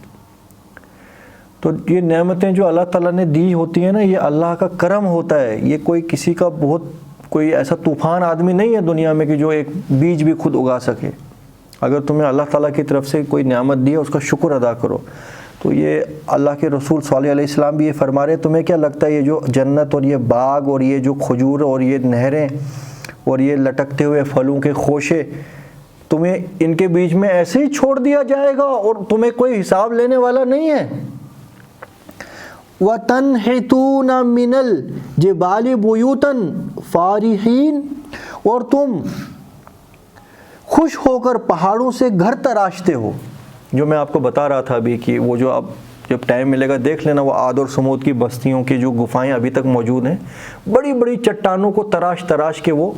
تو یہ نعمتیں جو اللہ تعالیٰ نے دی ہوتی ہیں نا, یہ اللہ کا کرم ہوتا ہے. یہ کوئی کسی کا کوئی ایسا طوفان آدمی نہیں ہے دنیا میں کہ جو ایک بیج بھی خود اگا سکے. اگر تمہیں اللہ تعالیٰ کی طرف سے کوئی نعمت دی ہے اس کا شکر ادا کرو. تو یہ اللہ کے رسول صالح علیہ السلام بھی یہ فرما رہے, تمہیں کیا لگتا ہے یہ جو جنت اور یہ باغ اور یہ جو کھجور اور یہ نہریں اور یہ لٹکتے ہوئے پھلوں کے خوشے, تمہیں ان کے بیچ میں ایسے ہی چھوڑ دیا جائے گا اور تمہیں کوئی حساب لینے والا نہیں ہے؟ وَتَنْحِتُونَ مِنَ الْجِبَالِ بُيُوتًا فَارِحِينَ, اور تم خوش ہو کر پہاڑوں سے گھر تراشتے ہو. جو میں آپ کو بتا رہا تھا ابھی کہ وہ جو اب جب ٹائم ملے گا دیکھ لینا, وہ عاد اور سمود کی بستیوں کی جو گفائیں ابھی تک موجود ہیں, بڑی بڑی چٹانوں کو تراش کے وہ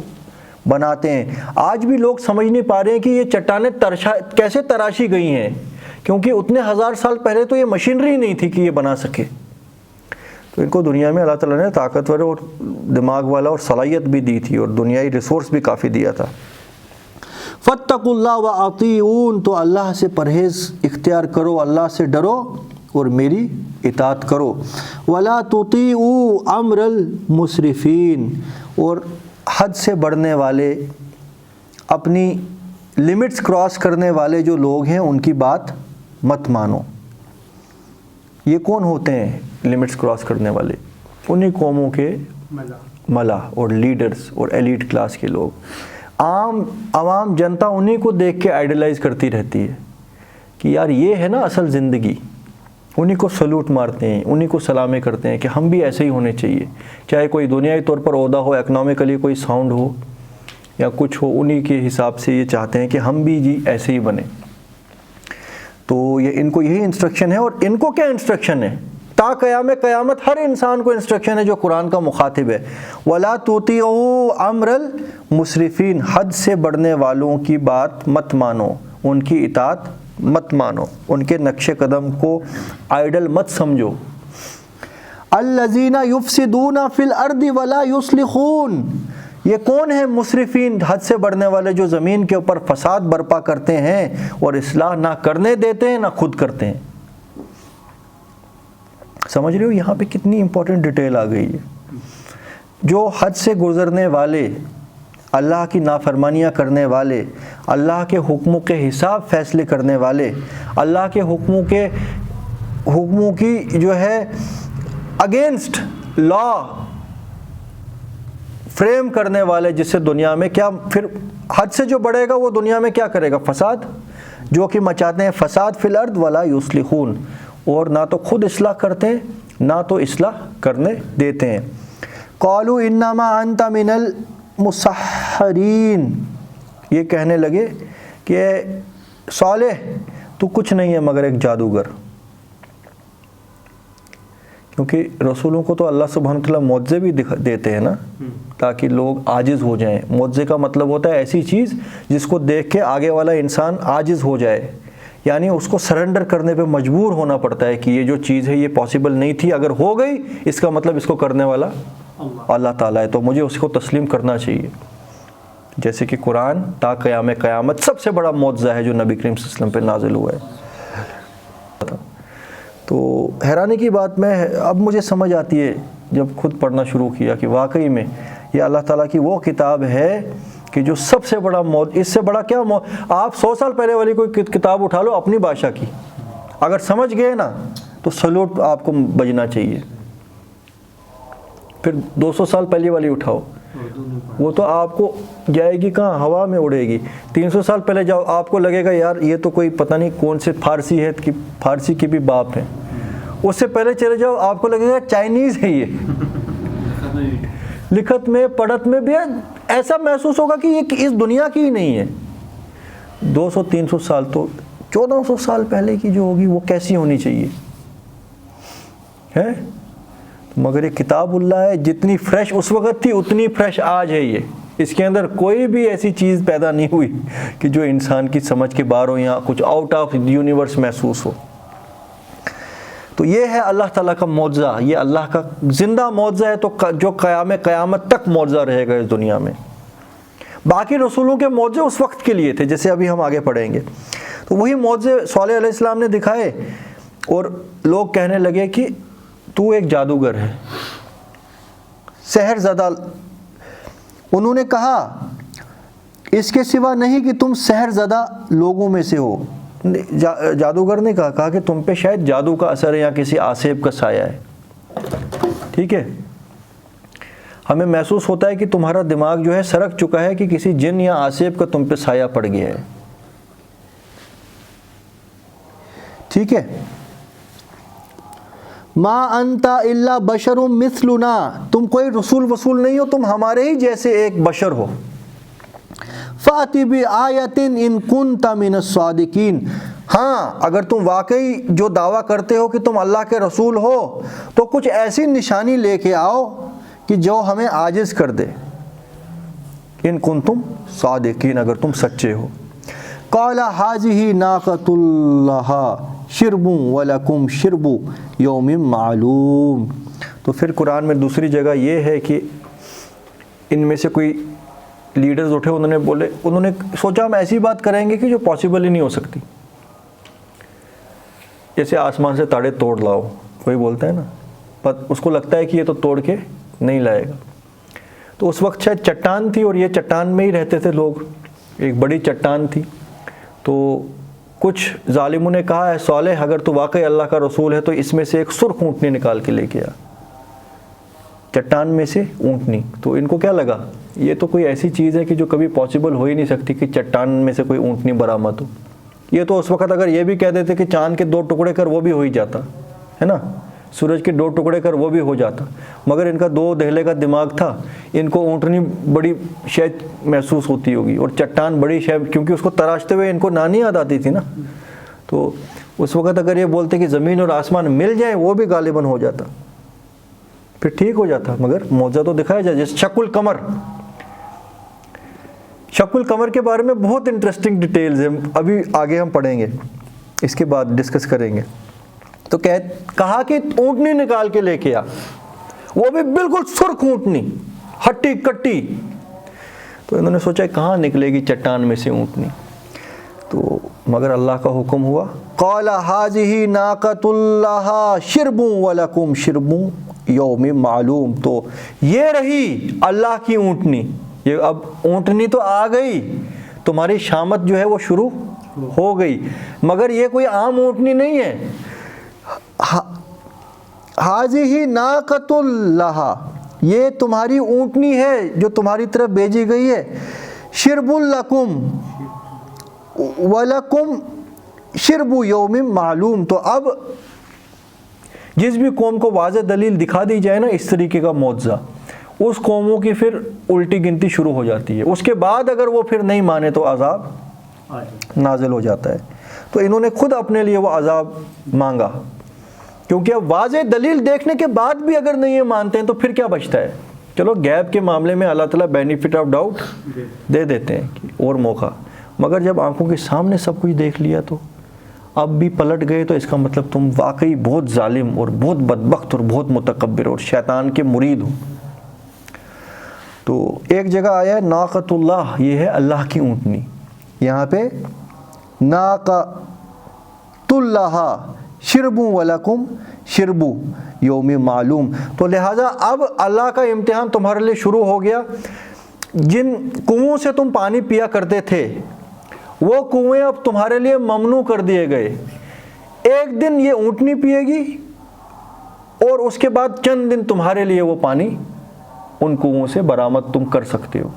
بناتے ہیں. آج بھی لوگ سمجھ نہیں پا رہے ہیں کہ یہ چٹانیں کیسے تراشی گئی ہیں, کیونکہ اتنے ہزار سال پہلے تو یہ مشینری نہیں تھی کہ یہ بنا سکے. تو ان کو دنیا میں اللہ تعالیٰ نے طاقتور اور دماغ والا اور صلاحیت بھی دی تھی, اور دنیائی ریسورس بھی کافی دیا تھا. فَاتَّقُوا اللَّهَ وَأَطِيعُونَ, تو اللہ سے پرہیز اختیار کرو, اللہ سے ڈرو اور میری اطاعت کرو. وَلَا تُطِيعُوا أَمْرَ الْمُسْرِفِينَ, اور حد سے بڑھنے والے, اپنی لمٹس کراس کرنے والے جو لوگ ہیں ان کی بات مت مانو. یہ کون ہوتے ہیں لمٹس کراس کرنے والے؟ انہی قوموں کے ملا اور لیڈرز اور ایلیٹ کلاس کے لوگ. عوام جنتا انہی کو دیکھ کے آئیڈلائز کرتی رہتی ہے کہ یار یہ ہے نا اصل زندگی. انہی کو سلوٹ مارتے ہیں, انہی کو سلامیں کرتے ہیں کہ ہم بھی ایسے ہی ہونے چاہیے, چاہے کوئی دنیائی طور پر عہدہ ہو, اکنامکلی کوئی ساؤنڈ ہو یا کچھ ہو, انہی کے حساب سے یہ چاہتے ہیں کہ ہم بھی جی ایسے ہی بنیں. تو یہ ان کو یہی انسٹرکشن ہے. اور ان کو کیا انسٹرکشن ہے؟ تا قیامت ہر انسان کو انسٹرکشن ہے جو قرآن کا مخاطب ہے. وَلَا تُطِيعُوا أَمْرَ الْمُسْرِفِينَ, حد سے بڑھنے والوں کی بات مت مانو, ان کی اطاعت مت مانو, ان کے نقش قدم کو آئیڈل مت سمجھو. الَّذِينَ يُفْسِدُونَ فِي الْأَرْضِ وَلَا يُصْلِحُونَ, یہ کون ہیں مسرفین, حد سے بڑھنے والے جو زمین کے اوپر فساد برپا کرتے ہیں اور اصلاح نہ کرنے دیتے ہیں نہ خود کرتے ہیں. سمجھ رہے ہو یہاں پہ کتنی امپورٹنٹ ڈیٹیل آ گئی ہے. جو حد سے گزرنے والے, اللہ کی نافرمانیاں کرنے والے, اللہ کے حکموں کے حساب فیصلے کرنے والے, اللہ کے حکموں کی جو ہے اگینسٹ لا فریم کرنے والے, جس سے دنیا میں کیا پھر حد سے جو بڑھے گا وہ دنیا میں کیا کرے گا؟ فساد, جو کہ مچاتے ہیں فساد فی الارض ولا یصلحون, اور نہ تو خود اصلاح کرتے ہیں نہ تو اصلاح کرنے دیتے ہیں. قالوا انما انت من المسحرین, یہ کہنے لگے کہ صالح تو کچھ نہیں ہے مگر ایک جادوگر. کیونکہ رسولوں کو تو اللہ سبحانہ وتعالیٰ معجزے بھی دیتے ہیں نا, تاکہ لوگ عاجز ہو جائیں. معجزے کا مطلب ہوتا ہے ایسی چیز جس کو دیکھ کے آگے والا انسان عاجز ہو جائے, یعنی اس کو سرنڈر کرنے پہ مجبور ہونا پڑتا ہے کہ یہ جو چیز ہے یہ پاسبل نہیں تھی, اگر ہو گئی اس کا مطلب اس کو کرنے والا اللہ تعالیٰ ہے, تو مجھے اس کو تسلیم کرنا چاہیے. جیسے کہ قرآن تا قیامت سب سے بڑا معجزہ ہے جو نبی کریم صلی اللہ علیہ وسلم پہ نازل ہوا ہے. تو حیرانی کی بات میں اب مجھے سمجھ آتی ہے جب خود پڑھنا شروع کیا کہ واقعی میں یہ اللہ تعالیٰ کی وہ کتاب ہے کہ جو سب سے بڑا اس سے بڑا کیا آپ 100 سال پہلے والی کوئی کتاب اٹھا لو اپنی بادشاہ کی, اگر سمجھ گئے نا تو سلوٹ آپ کو بجنا چاہیے. پھر 200 سال پہلے والی اٹھاؤ, وہ تو آپ کو جائے گی کہاں, ہوا میں اڑے گی. 300 سال پہلے جاؤ, آپ کو لگے گا یار یہ تو کوئی پتہ نہیں کون سے فارسی ہے, کہ فارسی کے بھی باپ ہیں. اس سے پہلے چلے جاؤ, آپ کو لگے گا چائنیز ہے یہ, لکھت میں پڑھت میں بھی ایسا محسوس ہوگا کہ یہ اس دنیا کی ہی نہیں ہے. 200-300 سال تو 1400 سال پہلے کی جو ہوگی وہ کیسی ہونی چاہیے ہے. مگر یہ کتاب اللہ ہے, جتنی فریش اس وقت تھی اتنی فریش آج ہے. یہ اس کے اندر کوئی بھی ایسی چیز پیدا نہیں ہوئی کہ جو انسان کی سمجھ کے باہر ہو یا کچھ آؤٹ آف یونیورس محسوس ہو. تو یہ ہے اللہ تعالیٰ کا معجزہ، یہ اللہ کا زندہ معجزہ ہے، تو جو قیامت تک معجزہ رہے گا اس دنیا میں۔ باقی رسولوں کے معجزے اس وقت کے لیے تھے، جیسے ابھی ہم آگے پڑھیں گے۔ تو وہی معجزے صالح علیہ السلام نے دکھائے، اور لوگ کہنے لگے کہ تو ایک جادوگر ہے، سحر زدہ۔ انہوں نے کہا اس کے سوا نہیں کہ تم سحر زدہ لوگوں میں سے ہو۔ جادوگر نے کہا کہ تم پہ شاید جادو کا اثر ہے یا کسی آسیب کا سایہ ہے، ٹھیک ہے، ہمیں محسوس ہوتا ہے کہ تمہارا دماغ جو ہے سرک چکا ہے کہ کسی جن یا آسیب کا تم پہ سایہ پڑ گیا ہے، ٹھیک ہے۔ ما انت الا بشر مثلنا، تم کوئی رسول نہیں ہو، تم ہمارے ہی جیسے ایک بشر ہو۔ فَأْتِ بِآیَةٍ إِن كُنتَ مِنَ الصَّادِقِينَ، ہاں اگر تم واقعی جو دعویٰ کرتے ہو کہ تم اللہ کے رسول ہو تو کچھ ایسی نشانی لے کے آؤ کہ جو ہمیں عاجز کر دے، ان کنتم صادقین، اگر تم سچے ہو۔ قال هذه ناقۃ لها شرب ولکم شرب یوم معلوم۔ تو پھر قرآن میں دوسری جگہ یہ ہے کہ ان میں سے کوئی لیڈرز اٹھے، انہوں نے سوچا ہم ایسی بات کریں گے کہ جو پاسبل ہی نہیں ہو سکتی، جیسے آسمان سے تاڑے توڑ لاؤ، کوئی بولتا ہے نا، پر اس کو لگتا ہے کہ یہ تو توڑ کے نہیں لائے گا۔ تو اس وقت شاید چٹان تھی، اور یہ چٹان میں ہی رہتے تھے لوگ، ایک بڑی چٹان تھی۔ تو کچھ ظالموں نے کہا ہے صالح اگر تو واقعی اللہ کا رسول ہے تو اس میں سے ایک سرخ اونٹنی نکال کے لے کے آ، چٹان میں سے اونٹنی۔ تو ان کو کیا لگا یہ تو کوئی ایسی چیز ہے کہ جو کبھی پاسبل ہو ہی نہیں سکتی کہ چٹان میں سے کوئی اونٹنی برآمد ہو۔ یہ تو اس وقت اگر یہ بھی کہہ دیتے کہ چاند کے 2 ٹکڑے کر وہ بھی ہو ہی جاتا ہے نا، سورج کے 2 ٹکڑے کر وہ بھی ہو جاتا، مگر ان کا 2 دہلے کا دماغ تھا، ان کو اونٹنی بڑی شاید محسوس ہوتی ہوگی اور چٹان بڑی شاید، کیونکہ اس کو تراشتے ہوئے ان کو نانی یاد آتی تھی نا۔ تو اس وقت اگر یہ بولتے کہ زمین اور آسمان مل جائیں وہ بھی غالباً ہو جاتا، پھر ٹھیک ہو جاتا، مگر معجزہ تو دکھایا جائے۔ جیسے شق القمر کے بارے میں بہت انٹرسٹنگ ڈیٹیلز ہیں، ابھی آگے ہم پڑھیں گے، اس کے بعد ڈسکس کریں گے۔ تو کہا کہ اونٹنی نکال کے لے کے آ، وہ بھی بالکل سرخ اونٹنی، ہٹی کٹی۔ تو انہوں نے سوچا کہاں نکلے گی چٹان میں سے اونٹنی، تو مگر اللہ کا حکم ہوا، قال هذه ناقۃ لها شرب ولکم شرب یوم معلوم۔ تو یہ رہی اللہ کی اونٹنی، یہ اب اونٹنی تو آ گئی، تمہاری شامت جو ہے وہ شروع ہو گئی، مگر یہ کوئی عام اونٹنی نہیں ہے۔ هذه ناقۃ لها، یہ تمہاری اونٹنی ہے جو تمہاری طرف بھیجی گئی ہے، شرب لکم وَلَكُمْ شِرْبُ يَوْمٍ معلوم۔ تو اب جس بھی قوم کو واضح دلیل دکھا دی جائے نا اس طریقے کا معجزہ، اس قوموں کی پھر الٹی گنتی شروع ہو جاتی ہے، اس کے بعد اگر وہ پھر نہیں مانے تو عذاب نازل ہو جاتا ہے۔ تو انہوں نے خود اپنے لیے وہ عذاب مانگا، کیونکہ اب واضح دلیل دیکھنے کے بعد بھی اگر نہیں مانتے ہیں تو پھر کیا بچتا ہے؟ چلو غیب کے معاملے میں اللہ تعالیٰ بینیفٹ آف ڈاؤٹ دے دیتے ہیں اور موقع، مگر جب آنکھوں کے سامنے سب کچھ دیکھ لیا تو اب بھی پلٹ گئے، تو اس کا مطلب تم واقعی بہت ظالم اور بہت بدبخت اور بہت متکبر اور شیطان کے مرید ہو۔ تو ایک جگہ آیا ہے ناقۃ اللہ، یہ ہے اللہ کی اونٹنی، یہاں پہ ناقۃ اللہ شرب ولکم شرب یوم معلوم۔ تو لہٰذا اب اللہ کا امتحان تمہارے لیے شروع ہو گیا۔ جن کنویں سے تم پانی پیا کرتے تھے وہ کنویں اب تمہارے لیے ممنوع کر دیے گئے، ایک دن یہ اونٹنی پیے گی اور اس کے بعد چند دن تمہارے لیے وہ پانی ان کنویں سے برآمد تم کر سکتے ہو۔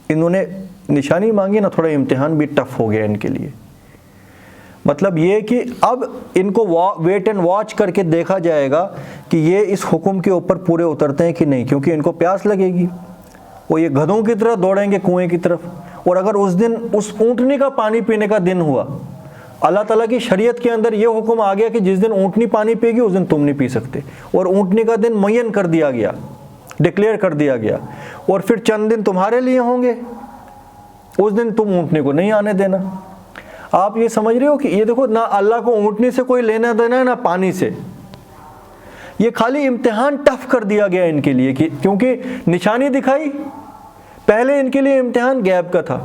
انہوں نے نشانی مانگی نا، تھوڑا امتحان بھی ٹف ہو گیا ان کے لیے۔ مطلب یہ کہ اب ان کو ویٹ اینڈ واچ کر کے دیکھا جائے گا کہ یہ اس حکم کے اوپر پورے اترتے ہیں کہ نہیں، کیونکہ ان کو پیاس لگے گی، وہ یہ گدھوں کی طرح دوڑیں گے کنویں کی طرف، اور اگر اس دن اس اونٹنی کا پانی پینے کا دن ہوا، اللہ تعالیٰ کی شریعت کے اندر یہ حکم آ گیا کہ جس دن اونٹنی پانی پی گی اس دن تم نہیں پی سکتے، اور اونٹنی کا دن معین کر دیا گیا، ڈکلیئر کر دیا گیا، اور پھر چند دن تمہارے لیے ہوں گے، اس دن تم اونٹنی کو نہیں آنے دینا۔ آپ یہ سمجھ رہے ہو کہ یہ دیکھو، نہ اللہ کو اونٹنی سے کوئی لینا دینا ہے نہ پانی سے، یہ خالی امتحان ٹف کر دیا گیا ان کے لیے، کہ کیونکہ نشانی دکھائی، پہلے ان کے لیے امتحان غیب کا تھا،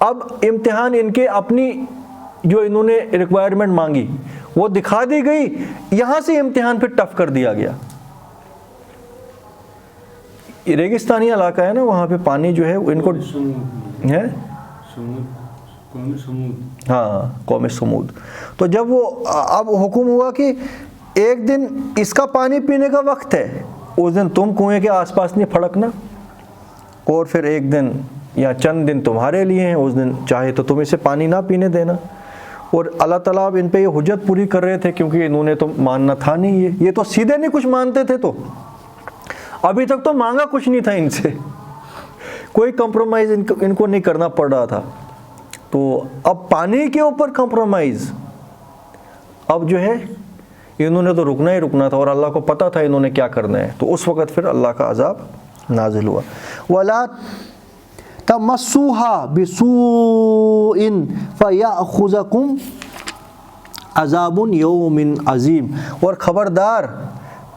اب امتحان ان کے اپنی جو انہوں نے ریکوائرمنٹ مانگی وہ دکھا دی گئی، یہاں سے امتحان پھر ٹف کر دیا گیا۔ ریگستانی علاقہ ہے نا، وہاں پہ پانی جو ہے ان کو ہے، ہاں قوم سمود۔ تو جب وہ اب حکم ہوا کہ ایک دن اس کا پانی پینے کا وقت ہے، اس دن تم کنویں کے آس پاس نہیں پھڑکنا، اور پھر ایک دن یا چند دن تمہارے لیے ہیں، اس دن چاہے تو تم اسے پانی نہ پینے دینا۔ اور اللہ تعالیٰ اب ان پہ یہ حجت پوری کر رہے تھے، کیونکہ انہوں نے تو ماننا تھا نہیں، یہ تو سیدھے نہیں کچھ مانتے تھے، تو ابھی تک تو مانگا کچھ نہیں تھا ان سے، کوئی کمپرومائز ان کو نہیں کرنا پڑ رہا تھا، تو اب پانی کے اوپر کمپرومائز، اب جو ہے انہوں نے تو رکنا ہی رکنا تھا، اور اللہ کو پتہ تھا انہوں نے کیا کرنا ہے، تو اس وقت پھر اللہ کا عذاب نازل ہوا۔ وَلَا تَمَسُّوهَا بِسُوءٍ فَيَأْخُذَكُمْ عَذَابٌ يَوْمٍ عَظِيمٍ، اور خبردار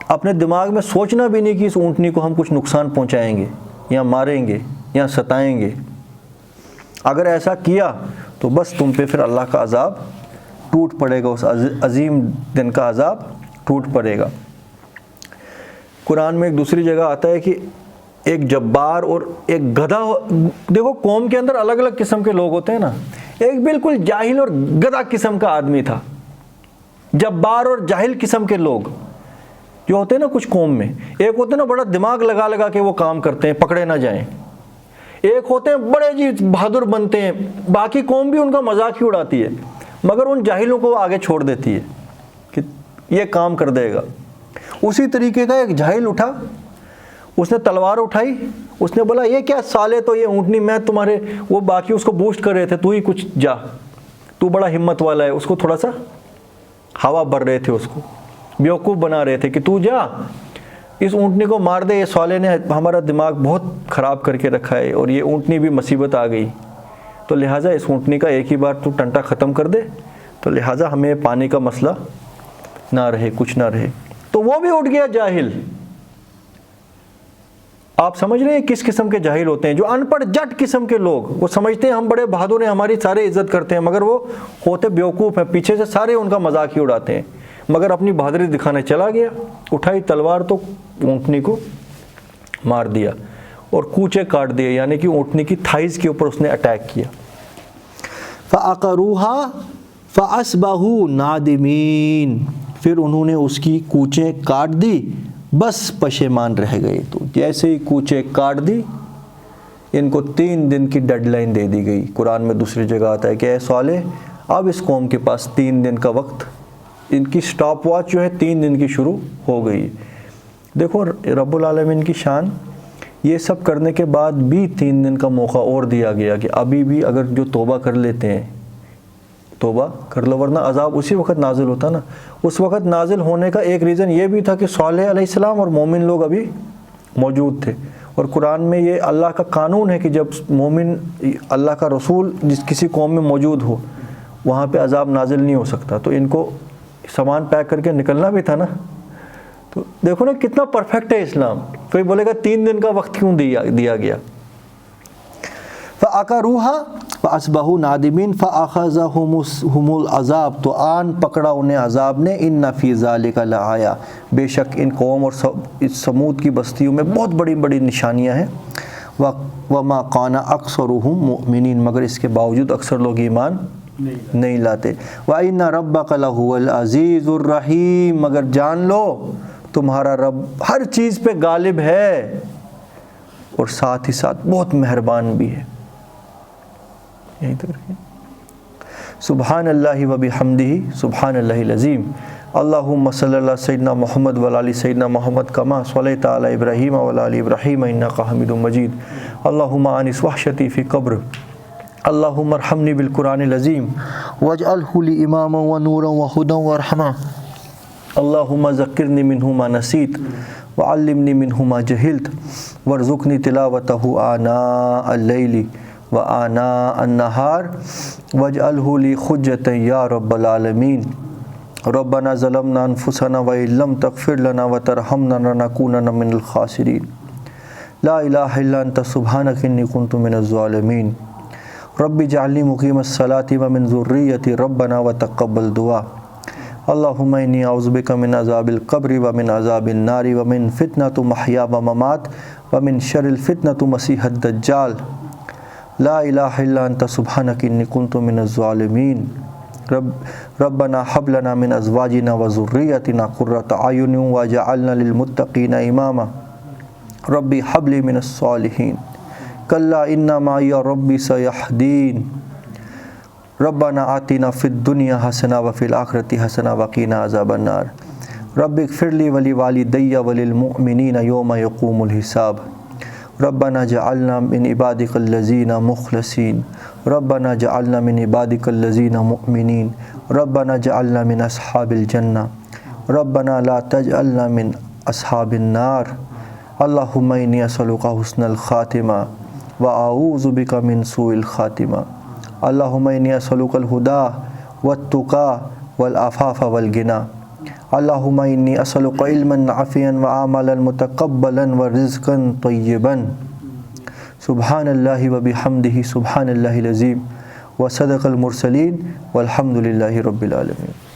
اپنے دماغ میں سوچنا بھی نہیں کہ اس اونٹنی کو ہم کچھ نقصان پہنچائیں گے یا ماریں گے یا ستائیں گے، اگر ایسا کیا تو بس تم پہ پھر اللہ کا عذاب ٹوٹ پڑے گا، اس عظیم دن کا عذاب ٹوٹ پڑے گا۔ قرآن میں ایک دوسری جگہ آتا ہے کہ ایک جبار اور ایک گدھا، دیکھو قوم کے اندر الگ الگ قسم کے لوگ ہوتے ہیں نا، ایک بالکل جاہل اور گدھا قسم کا آدمی تھا، جبار اور جاہل قسم کے لوگ جو ہوتے ہیں نا کچھ قوم میں، ایک ہوتے ہیں نا بڑا دماغ لگا لگا کے وہ کام کرتے ہیں پکڑے نہ جائیں، ایک ہوتے ہیں بڑے جی بہادر بنتے ہیں، باقی قوم بھی ان کا مذاق ہی اڑاتی ہے، مگر ان جاہلوں کو وہ آگے چھوڑ دیتی ہے کہ یہ کام کر دے گا۔ اسی طریقے کا ایک جاہل اٹھا، اس نے تلوار اٹھائی، اس نے بولا یہ کیا سالے، تو یہ اونٹنی میں تمہارے، وہ باقی اس کو بوسٹ کر رہے تھے، تو ہی کچھ جا، تو بڑا ہمت والا ہے، اس کو تھوڑا سا ہوا بھر رہے تھے، اس کو بیوقوف بنا رہے تھے کہ تو جا اس اونٹنی کو مار دے، یہ سالے نے ہمارا دماغ بہت خراب کر کے رکھا ہے، اور یہ اونٹنی بھی مصیبت آ گئی، تو لہٰذا اس اونٹنی کا ایک ہی بار تو ٹنٹا ختم کر دے، تو لہٰذا ہمیں پانی کا مسئلہ نہ رہے، کچھ نہ رہے۔ تو وہ بھی اٹھ گیا جاہل۔ آپ سمجھ رہے ہیں کس قسم کے جاہل ہوتے ہیں، جو ان پڑھ جٹ قسم کے لوگ، وہ سمجھتے ہیں ہم بڑے بہادر ہیں، ہماری سارے عزت کرتے ہیں، مگر وہ ہوتے بیوقوف ہیں، پیچھے سے سارے ان کا مذاق ہی اڑاتے ہیں، مگر اپنی بہادری دکھانے چلا گیا، اٹھائی تلوار تو اونٹنی کو مار دیا اور کوچے کاٹ دیے، یعنی کہ اونٹنی کی تھائز کے اوپر اس نے اٹیک کیا۔ فَعَقَرُوهَا فَأَصْبَحُوا نَادِمِينَ، پھر انہوں نے اس کی کوچیں کاٹ دی، بس پشیمان رہ گئے۔ تو جیسے ہی کوچے کاٹ دی، ان کو 3 دن کی ڈیڈ لائن دے دی گئی۔ قرآن میں دوسری جگہ آتا ہے کہ اے صالح، اب اس قوم کے پاس 3 دن کا وقت، ان کی سٹاپ واچ جو ہے 3 دن کی شروع ہو گئی۔ دیکھو رب العالمین کی شان، یہ سب کرنے کے بعد بھی 3 دن کا موقع اور دیا گیا کہ ابھی بھی اگر جو توبہ کر لیتے ہیں، توبہ کر لو، ورنہ عذاب اسی وقت نازل ہوتا نا۔ اس وقت نازل ہونے کا ایک ریزن یہ بھی تھا کہ صالح علیہ السلام اور مومن لوگ ابھی موجود تھے، اور قرآن میں یہ اللہ کا قانون ہے کہ جب مومن، اللہ کا رسول جس کسی قوم میں موجود ہو، وہاں پہ عذاب نازل نہیں ہو سکتا، تو ان کو سامان پیک کر کے نکلنا بھی تھا نا۔ تو دیکھو نا کتنا پرفیکٹ ہے اسلام، کوئی بولے گا 3 دن کا وقت کیوں دیا گیا۔ فَعَقَرُوهَا فَأَصْبَحُوا نَادِمِينَ فَأَخَذَهُمُ الْعَذَابُ، تو آن پکڑا انہیں عذاب نے، إِنَّ فِي ذَلِكَ لَآيَةً، بے شک ان قوم اور سمود کی بستیوں میں بہت بڑی بڑی نشانیاں ہیں۔ وَمَا كَانَ أَكْثَرُهُم مُؤْمِنِينَ، مگر اس کے باوجود اکثر لوگ ایمان نہیں لاتے۔ وَإِنَّ رَبَّكَ لَهُوَ الْعَزِيزُ الرَّحِيمُ، مگر جان لو تمہارا رب ہر چیز پہ غالب ہے، اور ساتھ ہی ساتھ بہت مہربان بھی ہے۔ یہیں تک رکھیں۔ سبحان اللہ و بحمدہ سبحان اللہ العظیم۔ اللہم صلی اللہ سیدنا محمد و علی سیدنا محمد کما صلیت علی ابراہیم و علی ابراہیم انک حمید مجید۔ اللہم آنس وحشتی فی قبر، اللہم ارحمنی بالقرآن العظیم واجعلہ لی اماما و نورا و ہدا و رحمہ، اللہم ذکرنی منہ ما نسیت وعلمنی منہ ما جہلت وارزقنی تلاوتہ آناء اللیل وآناء النہار واجعلہ لی حجۃ یا رب العالمین ربنا ظلمنا انفسنا وإن لم تغفر لنا وترحمنا لنکونن من الخاسرین لا الہ الا انت سبحانک انی کنت من الظالمین رب اجعلنی مقیم الصلاۃ ومن ذریتی ربنا وتقبل دعا اللہم انی اعوذ بک من عذاب القبر ومن عذاب النار ومن فتنۃ محیا وممات ومن شر الفتنۃ مسیح الدجال لا الہ الا انت سبحانک انی کنت من الظالمین ربنا حب لنا من ازواجنا وذریتنا قرۃ اعین واجعلنا للمتقین اماما ربی حب لی من الصالحین کلا ان معی ربی سیہدین ربنا آتنا فی الدنیا حسنہ وفی الآخرۃ حسنہ وقنا عذاب النار رب اغفر لی ولوالدی وللمؤمنین یوم یقوم الحساب ربنا جعلنا من عبادک الذین مخلصین ربنا جعلنا من عبادک الذین مؤمنین ربنا جعلنا من اصحاب الجنہ ربنا لا تجعلنا من اصحاب النار اللہم انی اسألک حسن الخاتمہ واعوذ بک من سوء الخاتمہ اللہم انی اسألک الہدی والتقی والعفاف والغنی اللہم انی اسألک علما نافعا وعملا متقبلا ورزقا طیبا سبحان اللہ وبحمدہ سبحان اللہ العظیم وصدق المرسلین والحمد للہ رب العالمین.